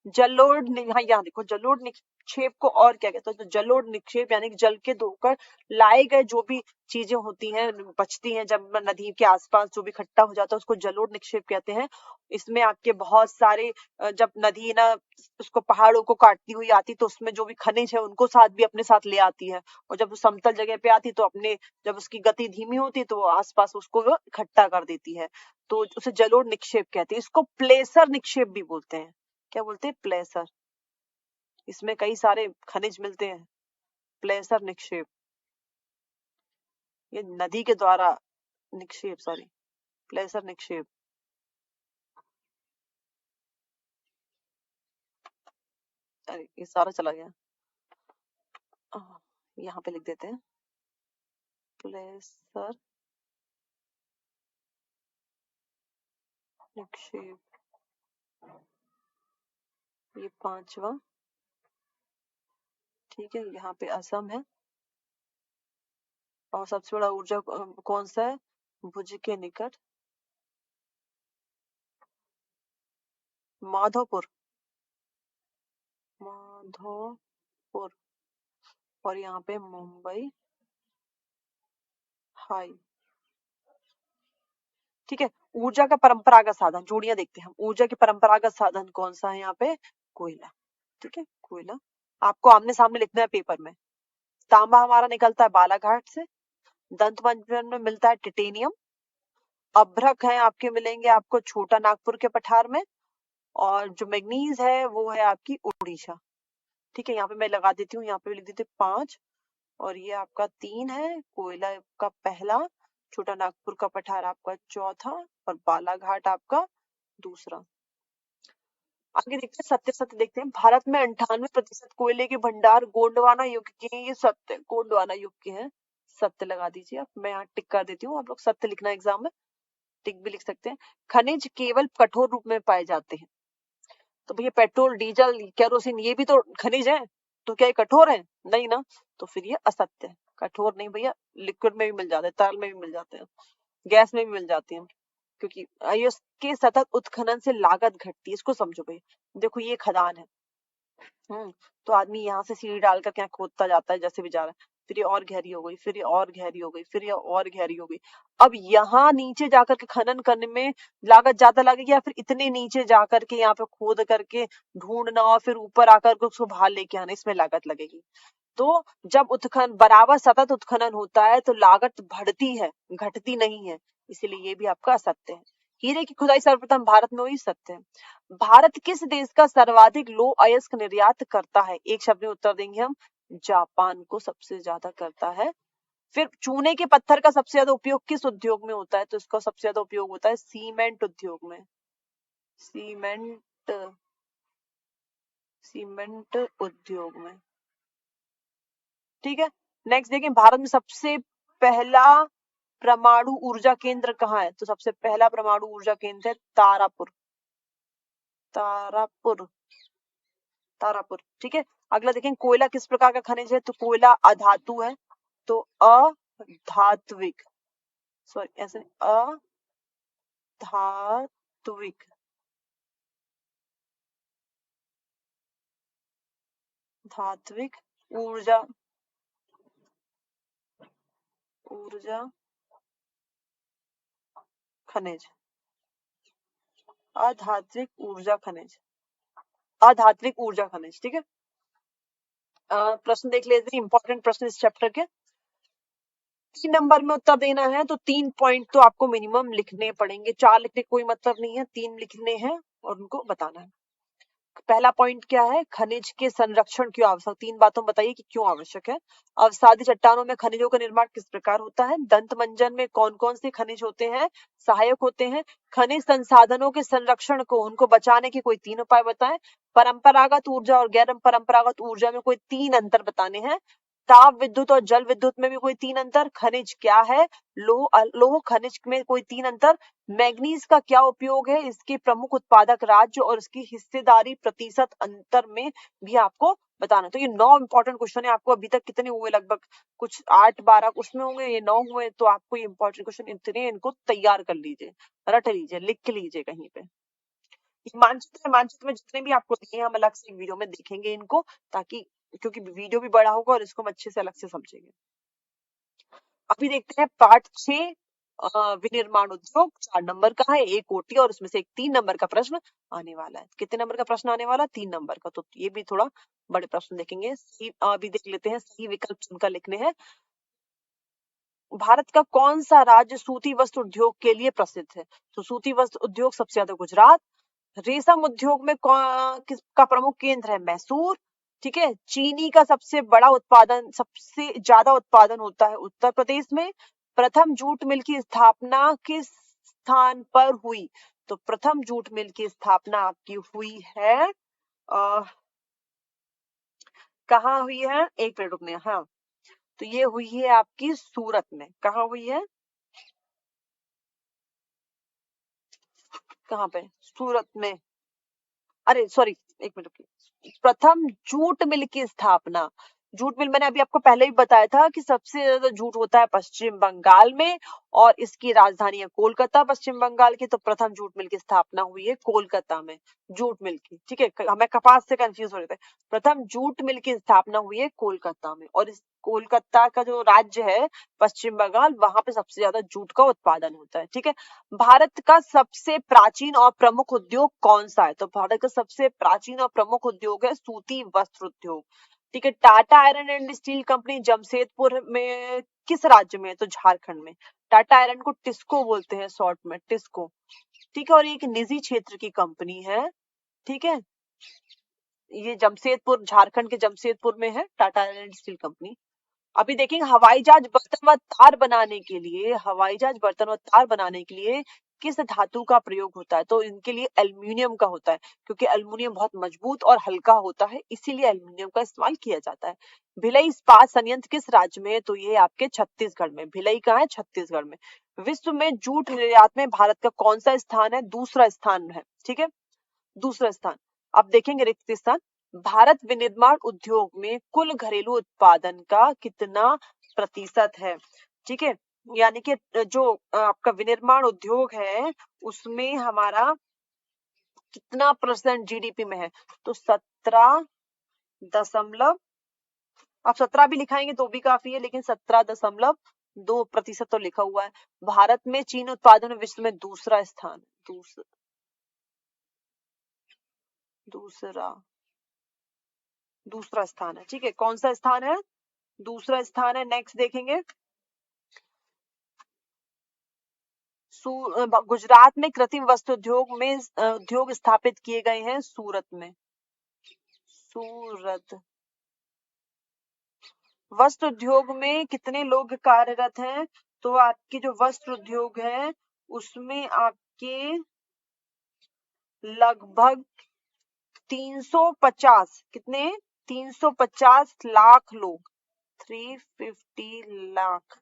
जलोढ़, हाँ यहाँ देखो, जलोढ़ निक्षेप को और क्या कहते हैं? तो जलोढ़ निक्षेप यानी कि जल के धोकर लाए गए जो भी चीजें होती हैं, बचती हैं, जब नदी के आसपास जो भी इकट्ठा हो जाता है उसको जलोढ़ निक्षेप कहते हैं। इसमें आपके बहुत सारे, जब नदी ना उसको पहाड़ों को काटती हुई आती तो उसमें जो भी खनिज है उनको साथ भी अपने साथ ले आती है, और जब वो समतल जगह पे आती तो अपने, जब उसकी गति धीमी होती तो वो आसपास उसको वो इकट्ठा कर देती है, तो उसे जलोढ़ निक्षेप कहते हैं। इसको प्लेसर निक्षेप भी बोलते हैं। क्या बोलते हैं? प्लेसर। इसमें कई सारे खनिज मिलते हैं। प्लेसर निक्षेप, ये नदी के द्वारा निक्षेप, सॉरी, प्लेसर निक्षेप। अरे ये सारा चला गया, यहाँ पे लिख देते हैं प्लेसर निक्षेप, ये 5वां। ठीक है, यहाँ पे असम है, और सबसे बड़ा ऊर्जा कौन सा है? भुज के निकट माधोपुर, माधोपुर, और यहाँ पे मुंबई हाई। ठीक है, ऊर्जा का परंपरागत साधन, जोड़ियां देखते हैं हम। ऊर्जा के परंपरागत साधन कौन सा है यहाँ पे? कोयला। ठीक है, कोयला आपको आमने सामने लिखना है पेपर में। तांबा हमारा निकलता है बालाघाट से। दंत मंजन में मिलता है टिटेनियम। अभ्रक है आपके, मिलेंगे आपको छोटा नागपुर के पठार में। और जो मैग्नीज है वो है आपकी उड़ीसा। ठीक है, यहाँ पे मैं लगा देती हूँ, यहाँ पे लिख देती हूँ 5 और ये आपका 3 है, कोयला का पहला, छोटा नागपुर का पठार आपका चौथा और बालाघाट आपका दूसरा। आगे देखते हैं सत्य सत्य देखते हैं। भारत में 98% कोयले के भंडार गोंडवाना युग के हैं, ये सत्य गोंडवाना युग के हैं, सत्य लगा दीजिए आप। मैं यहाँ टिक कर देती हूँ, आप लोग सत्य लिखना एग्जाम में, टिक भी लिख सकते हैं। खनिज केवल कठोर रूप में पाए जाते हैं, तो भैया पेट्रोल डीजल केरोसिन ये भी तो खनिज है, तो क्या ये कठोर है? नहीं ना, तो फिर ये असत्य है, कठोर नहीं भैया, लिक्विड में भी मिल जाते हैं, तरल में भी मिल जाते हैं, गैस में भी मिल जाती हैं, क्योंकि इसके सतत उत्खनन से लागत घटती है, इसको समझो भाई। देखो ये खदान है, तो आदमी यहाँ से सीढ़ी डाल कर क्या खोदता जाता है जैसे भी जा रहा है, फिर ये और गहरी हो गई, फिर ये और गहरी हो गई, फिर ये और गहरी हो गई। अब यहाँ नीचे जाकर के खनन करने में लागत ज्यादा लगेगी, या फिर इतने नीचे जाकर के यहाँ पे खोद करके ढूंढना और फिर ऊपर आकर के उसको बाहर लेके आना, इसमें लागत लगेगी। तो जब उत्खनन बराबर सतत उत्खनन होता है तो लागत बढ़ती है, घटती नहीं है, इसीलिए ये भी आपका असत्य है। हीरे की खुदाई सर्वप्रथम भारत में हुई, सत्य है। भारत किस देश का सर्वाधिक लौह अयस्क निर्यात करता है? एक शब्द में उत्तर देंगे हम, जापान को सबसे ज्यादा करता है। फिर चूने के पत्थर का सबसे ज्यादा उपयोग किस उद्योग में होता है? तो इसका सबसे ज्यादा उपयोग होता है सीमेंट उद्योग में, सीमेंट सीमेंट उद्योग में। ठीक है, नेक्स्ट देखिए, भारत में सबसे पहला परमाणु ऊर्जा केंद्र कहाँ है? तो सबसे पहला परमाणु ऊर्जा केंद्र है तारापुर, तारापुर, तारापुर। ठीक है, अगला देखें, कोयला किस प्रकार का खनिज है? तो कोयला अधातु है, तो अधात्विक, सॉरी ऐसे अधात्विक, धात्विक ऊर्जा, ऊर्जा खनिज, अधात्विक ऊर्जा खनिज, अधात्विक ऊर्जा खनिज। ठीक है, प्रश्न देख लेते हैं, इंपॉर्टेंट प्रश्न इस चैप्टर के। 3 नंबर में उत्तर देना है तो 3 पॉइंट तो आपको मिनिमम लिखने पड़ेंगे, 4 लिखने कोई मतलब नहीं है, 3 लिखने हैं और उनको बताना है। पहला पॉइंट क्या है? खनिज के संरक्षण क्यों आवश्यक? 3 बातों बताइए कि क्यों आवश्यक है। अवसादी चट्टानों में खनिजों का निर्माण किस प्रकार होता है? दंत मंजन में कौन कौन से खनिज होते हैं, सहायक होते हैं? खनिज संसाधनों के संरक्षण को, उनको बचाने के कोई 3 उपाय बताएं। परंपरागत ऊर्जा और गैर परंपरागत ऊर्जा में कोई 3 अंतर बताने हैं। ताप विद्युत और जल विद्युत में भी कोई 3 अंतर। खनिज क्या है? लौह खनिज में कोई 3 अंतर। मैग्नीज का क्या उपयोग है? इसके प्रमुख उत्पादक राज्य और इसकी हिस्सेदारी प्रतिशत अंतर में भी आपको बताना। तो ये 9 इंपॉर्टेंट क्वेश्चन है। आपको अभी तक कितने हुए? लगभग कुछ 8-12 उसमें होंगे, ये 9 हुए, तो आपको ये इंपॉर्टेंट क्वेश्चन इतने, इनको तैयार कर लीजिए, रट लीजिए, लिख लीजिए कहीं पे। मानचित्र, मानचित्र में जितने भी आपको दिए हम अलग से वीडियो में देखेंगे इनको, ताकि, क्योंकि वीडियो भी बड़ा होगा और इसको हम अच्छे से अलग से समझेंगे। अभी देखते हैं पार्ट 6, विनिर्माण उद्योग। 4 नंबर का है, एक ओटी और उसमें से एक 3 नंबर का प्रश्न आने वाला है। कितने नंबर का प्रश्न आने वाला? 3 नंबर का, तो ये भी थोड़ा बड़े प्रश्न देखेंगे। अभी देख लेते हैं, सही विकल्प चुनकर लिखने हैं। भारत का कौन सा राज्य सूती वस्त्र उद्योग के लिए प्रसिद्ध है? तो सूती वस्त्र उद्योग सबसे ज्यादा गुजरात। रेशम उद्योग में किसका प्रमुख केंद्र है? मैसूर। ठीक है, चीनी का सबसे बड़ा उत्पादन, सबसे ज्यादा उत्पादन होता है उत्तर प्रदेश में। प्रथम जूट मिल की स्थापना किस स्थान पर हुई? तो प्रथम जूट मिल की स्थापना आपकी हुई है, कहाँ हुई है? एक मिनट रुकने, हाँ, तो ये हुई है आपकी सूरत में। कहाँ हुई है? कहाँ पे? सूरत में। अरे सॉरी, एक मिनट रुकिए। प्रथम जूट मिल की स्थापना, जूट मिल मैंने अभी आपको पहले ही बताया था कि सबसे ज्यादा जूट होता है पश्चिम बंगाल में और इसकी राजधानी है कोलकाता पश्चिम बंगाल की। तो प्रथम जूट मिल की स्थापना हुई है कोलकाता में, जूट मिल की। ठीक है, हमें कपास से कंफ्यूज हो रहे थे। प्रथम जूट मिल की स्थापना हुई है कोलकाता में, और इस कोलकाता का जो राज्य है पश्चिम बंगाल, वहां पे सबसे ज्यादा जूट का उत्पादन होता है। ठीक है, भारत का सबसे प्राचीन और प्रमुख उद्योग कौन सा है? तो भारत का सबसे प्राचीन और प्रमुख उद्योग है सूती वस्त्र उद्योग। ठीक है, Tata iron and steel company Jamshedpur में किस राज्य में है? तो झारखंड में। टाटा आयरन को टिस्को बोलते हैं शॉर्ट में, टिस्को। ठीक है, और एक निजी क्षेत्र की कंपनी है। ठीक है, ये जमशेदपुर, झारखंड के जमशेदपुर में है टाटा आयरन स्टील कंपनी। अभी देखेंगे हवाई जहाज बर्तन व तार बनाने के लिए, हवाई जहाज बर्तन व तार बनाने के लिए किस धातु का प्रयोग होता है? तो इनके लिए एल्युमिनियम का होता है, क्योंकि एल्युमिनियम बहुत मजबूत और हल्का होता है, इसीलिए एल्युमिनियम का इस्तेमाल किया जाता है। भिलई इस्पात संयंत्र किस राज्य में है? तो ये आपके छत्तीसगढ़ में। भिलई कहाँ है? छत्तीसगढ़ में। विश्व में जूट निर्यात में भारत का कौन सा स्थान है? दूसरा स्थान है। ठीक है, दूसरा स्थान। अब देखेंगे रिक्त स्थान। भारत विनिर्माण उद्योग में कुल घरेलू उत्पादन का कितना प्रतिशत है? ठीक है, यानी कि जो आपका विनिर्माण उद्योग है उसमें हमारा कितना परसेंट जीडीपी में है? तो 17 दशमलव, आप 17 भी लिखाएंगे तो भी काफी है, लेकिन 17.2% तो लिखा हुआ है। भारत में चीन उत्पादन में विश्व में दूसरा स्थान, दूसरा दूसरा स्थान है। ठीक है, कौन सा स्थान है? दूसरा स्थान है। नेक्स्ट देखेंगे, गुजरात में कृत्रिम वस्त्र उद्योग में उद्योग स्थापित किए गए हैं सूरत में। सूरत वस्त्र उद्योग में कितने लोग कार्यरत हैं? तो आपके जो वस्त्र उद्योग है उसमें आपके लगभग 350, कितने? 350 लाख लोग, 350 लाख,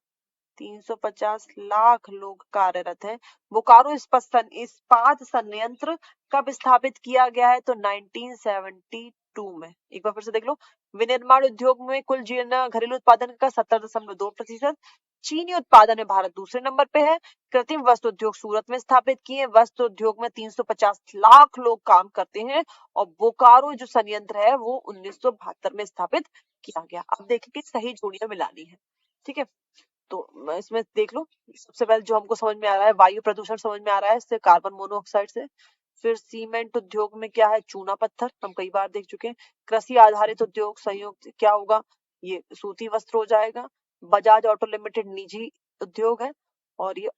350 लाख लोग कार्यरत हैं। बोकारो इस्पात संयंत्र कब स्थापित किया गया है? तो 1972 में। एक बार फिर से देख लो, विनिर्माण उद्योग में कुल घरेलू उत्पादन का 70.2%। चीनी उत्पादन में भारत दूसरे नंबर पे है। कृत्रिम वस्त्र उद्योग सूरत में स्थापित किए। वस्त्र उद्योग में 350 लाख लोग काम करते हैं और बोकारो जो संयंत्र है वो 1972 में स्थापित किया गया। अब देखेंगे सही जोड़ियां मिलानी है। ठीक है, तो इसमें देख लो, सबसे पहले जो हमको समझ में आ रहा है वायु प्रदूषण समझ में आ रहा है इससे, कार्बन मोनोऑक्साइड से। फिर सीमेंट उद्योग में क्या है? चूना पत्थर, हम कई बार देख चुके हैं। कृषि आधारित उद्योग संयुक्त क्या होगा? ये सूती वस्त्र हो जाएगा। बजाज ऑटो लिमिटेड निजी उद्योग है और ये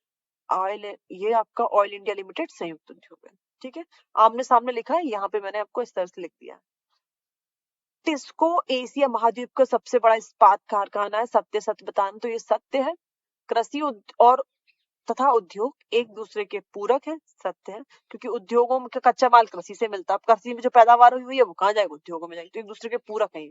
आपका ऑयल इंडिया लिमिटेड संयुक्त उद्योग है। ठीक है, आमने सामने लिखा है, यहाँ पे मैंने आपको इस तरह से लिख दिया है। टिस्को एशिया महाद्वीप का सबसे बड़ा इस्पात कारखाना है। सत्य सत्य बताना, तो ये सत्य है। कृषि और तथा उद्योग एक दूसरे के पूरक हैं, सत्य है, क्योंकि उद्योगों में कच्चा माल कृषि से मिलता है। अब कृषि में जो पैदावार हुई है वो कहाँ जाएगा? उद्योगों में जाएगी, तो एक दूसरे के पूरक है।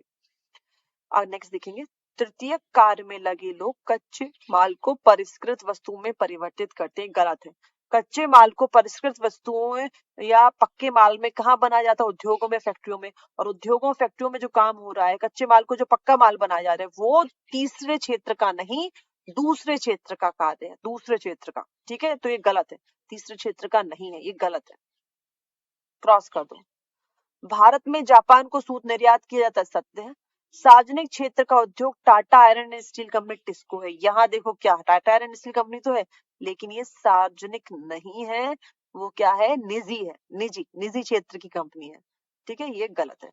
और नेक्स्ट देखेंगे, तृतीय कार्य में लगे लोग कच्चे माल को परिष्कृत वस्तुओं में परिवर्तित करते हैं। गलत है। कच्चे माल को परिष्कृत वस्तुओं या पक्के माल में कहाँ बनाया जाता है? उद्योगों में, फैक्ट्रियों में। और उद्योगों फैक्ट्रियों में जो काम हो रहा है, कच्चे माल को जो पक्का माल बनाया जा रहा है वो तीसरे क्षेत्र का नहीं, दूसरे क्षेत्र का कार्य है, दूसरे क्षेत्र का। ठीक है, तो ये गलत है, तीसरे क्षेत्र का नहीं है, ये गलत है, क्रॉस कर दो। भारत में जापान को सूत निर्यात किया जाता है, सत्य है। सार्वजनिक क्षेत्र का उद्योग Tata iron and steel company TISCO है। यहाँ देखो क्या, टाटा आयरन स्टील कंपनी तो है लेकिन ये सार्वजनिक नहीं है, वो क्या है? निजी है, निजी निजी क्षेत्र की कंपनी है। ठीक है, ये गलत है।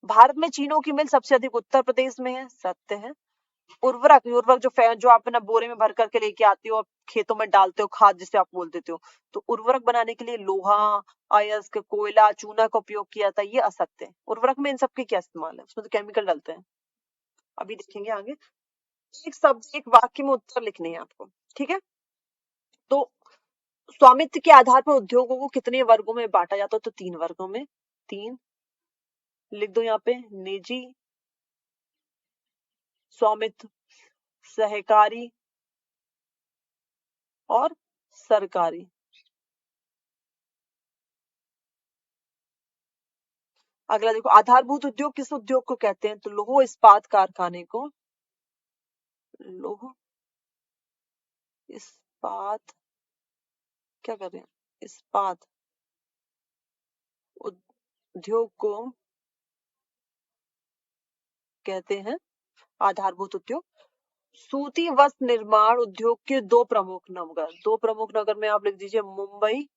भारत में चीनों की मिल सबसे अधिक उत्तर प्रदेश में है, सत्य है। उर्वरक उर्वरक जो आप ना बोरे में भर करके लेके आते हो और खेतों में डालते हो, खाद जिसे आप बोल देते हो, तो उर्वरक बनाने के लिए लोहा, अयस्क, कोयला, चूना का उपयोग किया जाता है, ये असत्य है। उर्वरक में इन सब के क्या इस्तेमाल है? उसमें तो केमिकल डालते हैं। अभी देखेंगे आगे। एक शब्द एक वाक्य में उत्तर लिखने हैं आपको। ठीक है, तो स्वामित्व के आधार पर उद्योगों को कितने वर्गों में बांटा जाता है? तो 3 वर्गों में। 3 लिख दो यहाँ पे, निजी स्वामित्व, सहकारी और सरकारी। अगला देखो, आधारभूत उद्योग किस उद्योग को कहते हैं? तो लौह इस्पात कारखाने को लौह इस्पात, क्या कर रहे हैं? इस्पात उद्योग को कहते हैं आधारभूत उद्योग। सूती वस्त्र निर्माण उद्योग के 2 प्रमुख नगर, 2 प्रमुख नगर में आप लिख दीजिए, मुंबई,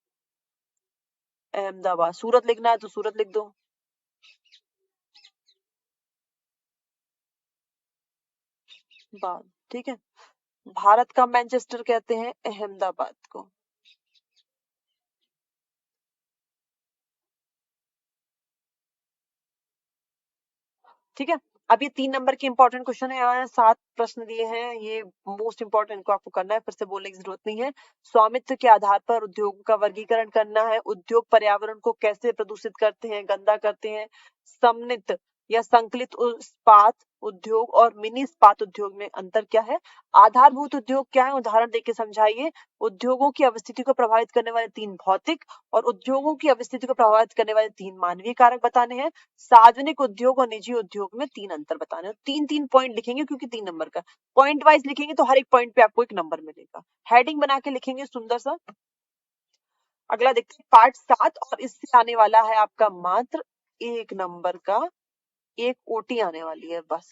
अहमदाबाद। सूरत लिखना है तो सूरत लिख दो। बाद, ठीक है। भारत का मैनचेस्टर कहते हैं अहमदाबाद को। ठीक है। अब ये 3 नंबर के इंपॉर्टेंट क्वेश्चन है, यहाँ 7 प्रश्न दिए हैं, ये मोस्ट इंपॉर्टेंट को आपको करना है, फिर से बोलने की जरूरत नहीं है। स्वामित्व के आधार पर उद्योगों का वर्गीकरण करना है। उद्योग पर्यावरण को कैसे प्रदूषित करते हैं, गंदा करते हैं। समन्वित या संकलित इस्पात उद्योग और मिनी इस्पात उद्योग में अंतर क्या है। आधारभूत उद्योग क्या है, उदाहरण देके समझाइए। उद्योगों की अवस्थिति को प्रभावित करने वाले 3 भौतिक और उद्योगों की अवस्थिति को प्रभावित करने वाले 3 मानवीय कारक बताने हैं। सार्वजनिक उद्योग और निजी उद्योग में 3 अंतर बताने हैं। 3-3 पॉइंट लिखेंगे क्योंकि 3 नंबर का पॉइंट वाइज लिखेंगे तो हर एक पॉइंट पे आपको 1 नंबर मिलेगा। हेडिंग बना के लिखेंगे सुंदर सा। अगला देखते हैं पार्ट 7 और इससे आने वाला है आपका मात्र 1 नंबर का 1 ओटी आने वाली है बस,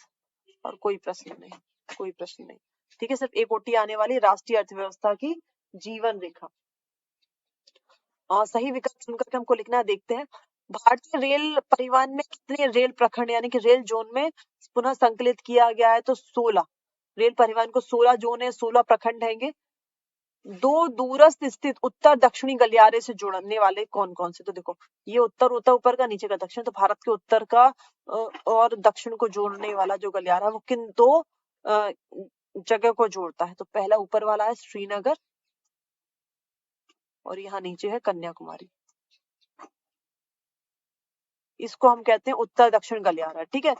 और कोई प्रश्न नहीं, कोई प्रश्न नहीं। ठीक है, सिर्फ 1 ओटी आने वाली, राष्ट्रीय अर्थव्यवस्था की जीवन रेखा। सही विकल्प चुन करके हमको लिखना है। देखते हैं भारतीय रेल परिवहन में कितने रेल प्रखंड यानी कि रेल जोन में पुनः संकलित किया गया है, तो 16। रेल परिवहन को 16 जोन है, 16 प्रखंड हैंगे। 2 दूरस्थ स्थित उत्तर दक्षिणी गलियारे से जोड़ने वाले कौन कौन से, तो देखो ये उत्तर होता है ऊपर का, नीचे का दक्षिण, तो भारत के उत्तर का और दक्षिण को जोड़ने वाला जो गलियारा है वो किन 2 जगह को जोड़ता है, तो पहला ऊपर वाला है श्रीनगर और यहाँ नीचे है कन्याकुमारी। इसको हम कहते हैं उत्तर दक्षिण गलियारा। ठीक है,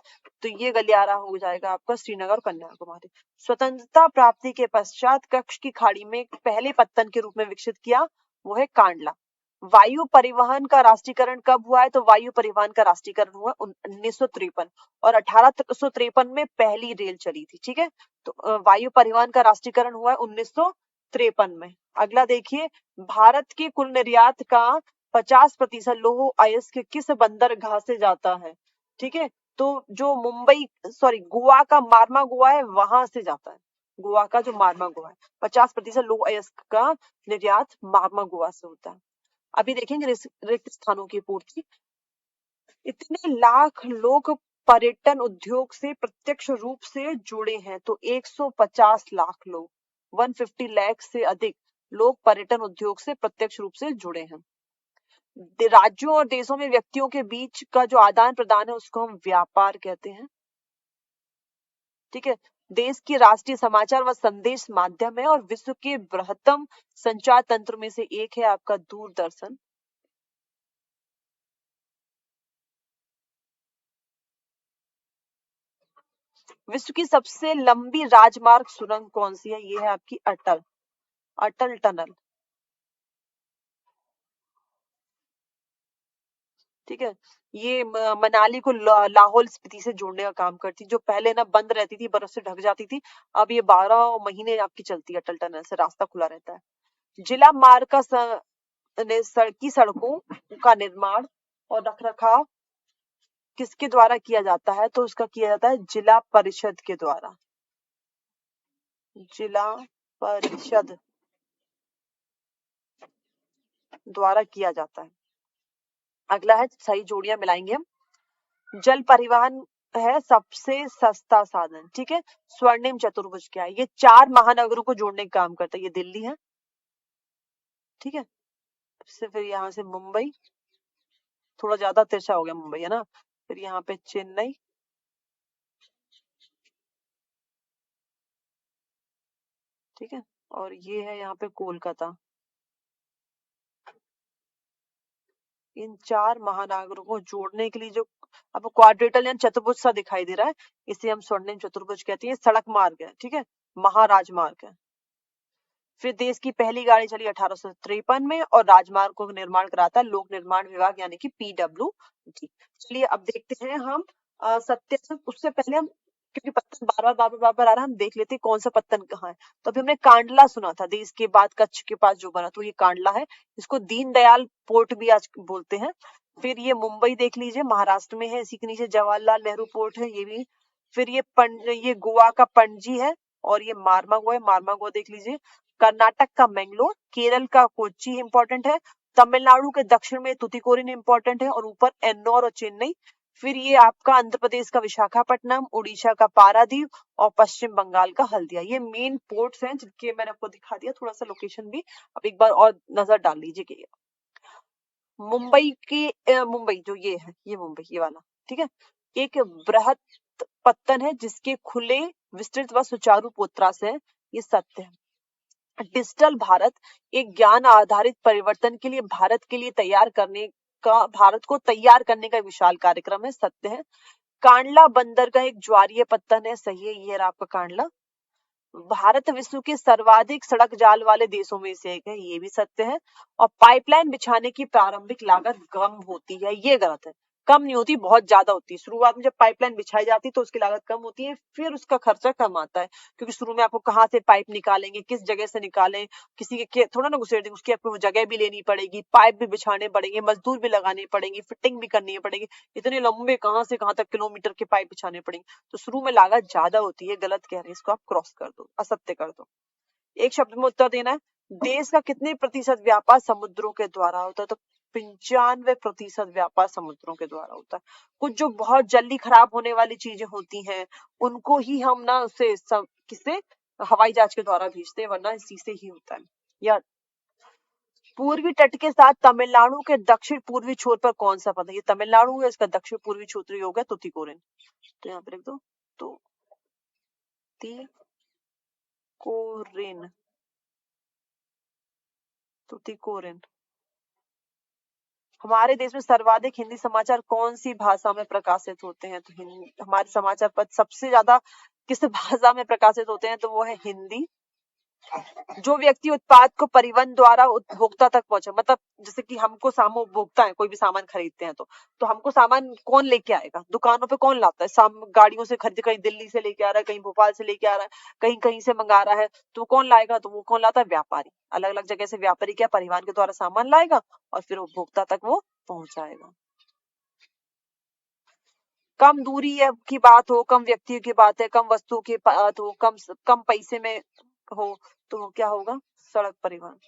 तो ये गलियारा हो जाएगा आपका श्रीनगर और कन्याकुमारी। स्वतंत्रता प्राप्ति के पश्चात कच्छ की खाड़ी में पहले पत्तन के रूप में विकसित किया, वो है कांडला। वायु परिवहन का राष्ट्रीयकरण कब हुआ है, तो वायु परिवहन का राष्ट्रीयकरण हुआ 1953 और 1853 में पहली रेल चली थी। ठीक है, तो वायु परिवहन का राष्ट्रीयकरण हुआ है 1953 में। अगला देखिए, भारत के कुल निर्यात का 50% लौह अयस्क किस बंदरगाह से जाता है। ठीक है, तो जो मुंबई सॉरी गोवा का मार्मा गोवा है वहां से जाता है। गोवा का जो मार्मा गोवा है 50% लौह अयस्क का निर्यात मार्मा गोवा से होता है। अभी देखेंगे रिक्त स्थानों की पूर्ति। इतने लाख लोग पर्यटन उद्योग से प्रत्यक्ष रूप से जुड़े हैं, तो 150 लाख लोग, 150 लाख से अधिक लोग पर्यटन उद्योग से प्रत्यक्ष रूप से जुड़े हैं। राज्यों और देशों में व्यक्तियों के बीच का जो आदान प्रदान है उसको हम व्यापार कहते हैं। ठीक है, देश की राष्ट्रीय समाचार व संदेश माध्यम है और विश्व के बृहत्तम संचार तंत्र में से एक है आपका दूरदर्शन। विश्व की सबसे लंबी राजमार्ग सुरंग कौन सी है, ये है आपकी अटल अटल टनल। ठीक है, ये मनाली को लाहौल स्पीति से जोड़ने का काम करती, जो पहले ना बंद रहती थी, बर्फ से ढक जाती थी, अब ये 12 महीने आपकी चलती है अटल टनल से, रास्ता खुला रहता है। जिला मार्ग का की सड़कों का निर्माण और रखरखाव किसके द्वारा किया जाता है, तो उसका किया जाता है जिला परिषद के द्वारा। जिला परिषद द्वारा किया जाता है। अगला है, सही जोड़ियां मिलाएंगे हम। जल परिवहन है सबसे सस्ता साधन। ठीक है, स्वर्णिम चतुर्भुज क्या है, ये 4 महानगरों को जोड़ने का काम करता है, ये दिल्ली है। ठीक है, फिर यहाँ से मुंबई, थोड़ा ज्यादा तिरछा हो गया मुंबई है ना, फिर यहाँ पे चेन्नई, ठीक है, और ये है यहाँ पे कोलकाता। इन 4 महानगरों को जोड़ने के लिए जो अब क्वाड्रेटल या चतुर्भुज सा दिखाई दे रहा है, इसे हम स्वर्णिम चतुर्भुज कहते हैं। सड़क मार्ग है, ठीक है, महाराजमार्ग है। फिर देश की पहली गाड़ी चली 1853 में और राजमार्ग को निर्माण कराता है लोक निर्माण विभाग यानी कि PWD। चलिए अब देखते हैं हम सत्य, उससे पहले हम, क्योंकि पत्तन बार बार आ रहा है, हम देख लेते हैं कौन सा पत्तन कहाँ है। तो अभी हमने कांडला सुना था, देश के बाद कच्छ के पास जो बना, तो ये कांडला है। इसको दीनदयाल पोर्ट भी आज बोलते हैं। फिर ये मुंबई देख लीजिए, महाराष्ट्र में है। इसी के नीचे जवाहरलाल नेहरू पोर्ट है, ये भी। फिर ये गोवा का पणजी है और ये मार्मागो है, मार्मागो देख लीजिए। कर्नाटक का मैंगलोर, केरल का कोच्चि इंपॉर्टेंट है, तमिलनाडु के दक्षिण में तुतिकोरिन इंपॉर्टेंट है, और ऊपर एन्नौर और चेन्नई। फिर ये आपका आंध्र प्रदेश का विशाखापट्टनम, उड़ीसा का पारादीप और पश्चिम बंगाल का हल्दिया। ये मेन पोर्ट्स हैं जिनके मैंने आपको दिखा दिया, थोड़ा सा लोकेशन भी अब एक बार और नजर डाल लीजिए। मुंबई की मुंबई जो ये है, ये मुंबई ये वाला, ठीक है। एक बृहत पत्तन है जिसके खुले, विस्तृत व सुचारू पोत्रास है, ये सत्य है। डिजिटल भारत एक ज्ञान आधारित परिवर्तन के लिए भारत के लिए तैयार करने का, भारत को तैयार करने का विशाल कार्यक्रम है, सत्य है। कांडला बंदर का एक ज्वारीय पत्तन है, सही है, ये रहा आपका कांडला। भारत विश्व के सर्वाधिक सड़क जाल वाले देशों में से एक है, ये भी सत्य है। और पाइपलाइन बिछाने की प्रारंभिक लागत कम होती है, ये गलत है। कम नहीं होती, बहुत ज्यादा होती है। शुरुआत में जब पाइपलाइन बिछाई जाती है तो उसकी लागत कम होती है, फिर उसका खर्चा कम आता है, क्योंकि शुरू में आपको कहाँ से पाइप निकालेंगे, किस जगह से निकालें, किसी के थोड़ा ना घुसेड़ देंगे, उसकी आपको जगह भी लेनी पड़ेगी, पाइप भी बिछाने पड़ेंगे, मजदूर भी लगाने पड़ेंगे, फिटिंग भी करनी पड़ेगी, इतने लंबे कहाँ से कहाँ तक किलोमीटर के पाइप बिछाने पड़ेंगे, तो शुरू में लागत ज्यादा होती है। गलत कह रहे हैं, इसको आप क्रॉस कर दो, असत्य कर दो। एक शब्द में उत्तर देना है। देश का कितने प्रतिशत व्यापार समुद्रों के द्वारा होता है, तो 95% व्यापार समुद्रों के द्वारा होता है। कुछ जो बहुत जल्दी खराब होने वाली चीजें होती हैं उनको ही हम ना उसे किससे, हवाई जहाज के द्वारा भेजते हैं, वरना इसी से ही होता है। या पूर्वी तट के साथ तमिलनाडु के दक्षिण पूर्वी छोर पर कौन सा पद है, ये तमिलनाडु है, इसका दक्षिण पूर्वी छोर होगा तुतिकोरिन, तो यहाँ पे लिख दो तुतिकोरिन, तुतिकोरिन। हमारे देश में सर्वाधिक हिंदी समाचार कौन सी भाषा में प्रकाशित होते हैं, तो हिंदी, हमारे समाचार पत्र सबसे ज्यादा किस भाषा में प्रकाशित होते हैं, तो वो है हिंदी। जो व्यक्ति उत्पाद को परिवहन द्वारा उपभोक्ता तक पहुंचे, मतलब जैसे कि हमको सामो उपभोक्ता है, कोई भी सामान खरीदते हैं तो हमको सामान कौन लेके आएगा, दुकानों पे कौन लाता है, गाड़ियों से खरीद, कहीं दिल्ली से लेके आ रहा है, कहीं भोपाल से लेके आ रहा है, कहीं कहीं से मंगा रहा है, तो वो कौन लाएगा, तो वो कौन लाता है, व्यापारी। अलग अलग जगह से व्यापारी क्या परिवहन के द्वारा सामान लाएगा और फिर उपभोक्ता तक वो पहुंचाएगा। कम दूरी की बात हो, कम व्यक्तियों की बात है, कम वस्तुओं की बात हो, कम कम पैसे में हो, तो क्या होगा, सड़क परिवहन।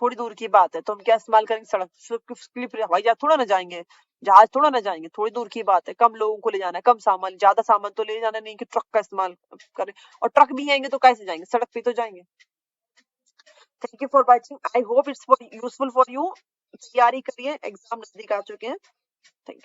थोड़ी दूर की बात है तो हम क्या इस्तेमाल करेंगे, सड़क। स्लिप हवाई जहाज थोड़ा ना जाएंगे, जहाज थोड़ा ना जाएंगे, थोड़ी दूर की बात है, कम लोगों को ले जाना है, कम सामान, ज्यादा सामान तो ले जाना नहीं कि ट्रक का इस्तेमाल करें, और ट्रक भी आएंगे तो कैसे जाएंगे, सड़क पे तो जाएंगे। Thank you for watching, I hope it's for useful for you. तैयारी करिए, एग्जाम नजदीक आ चुके हैं। Thank you.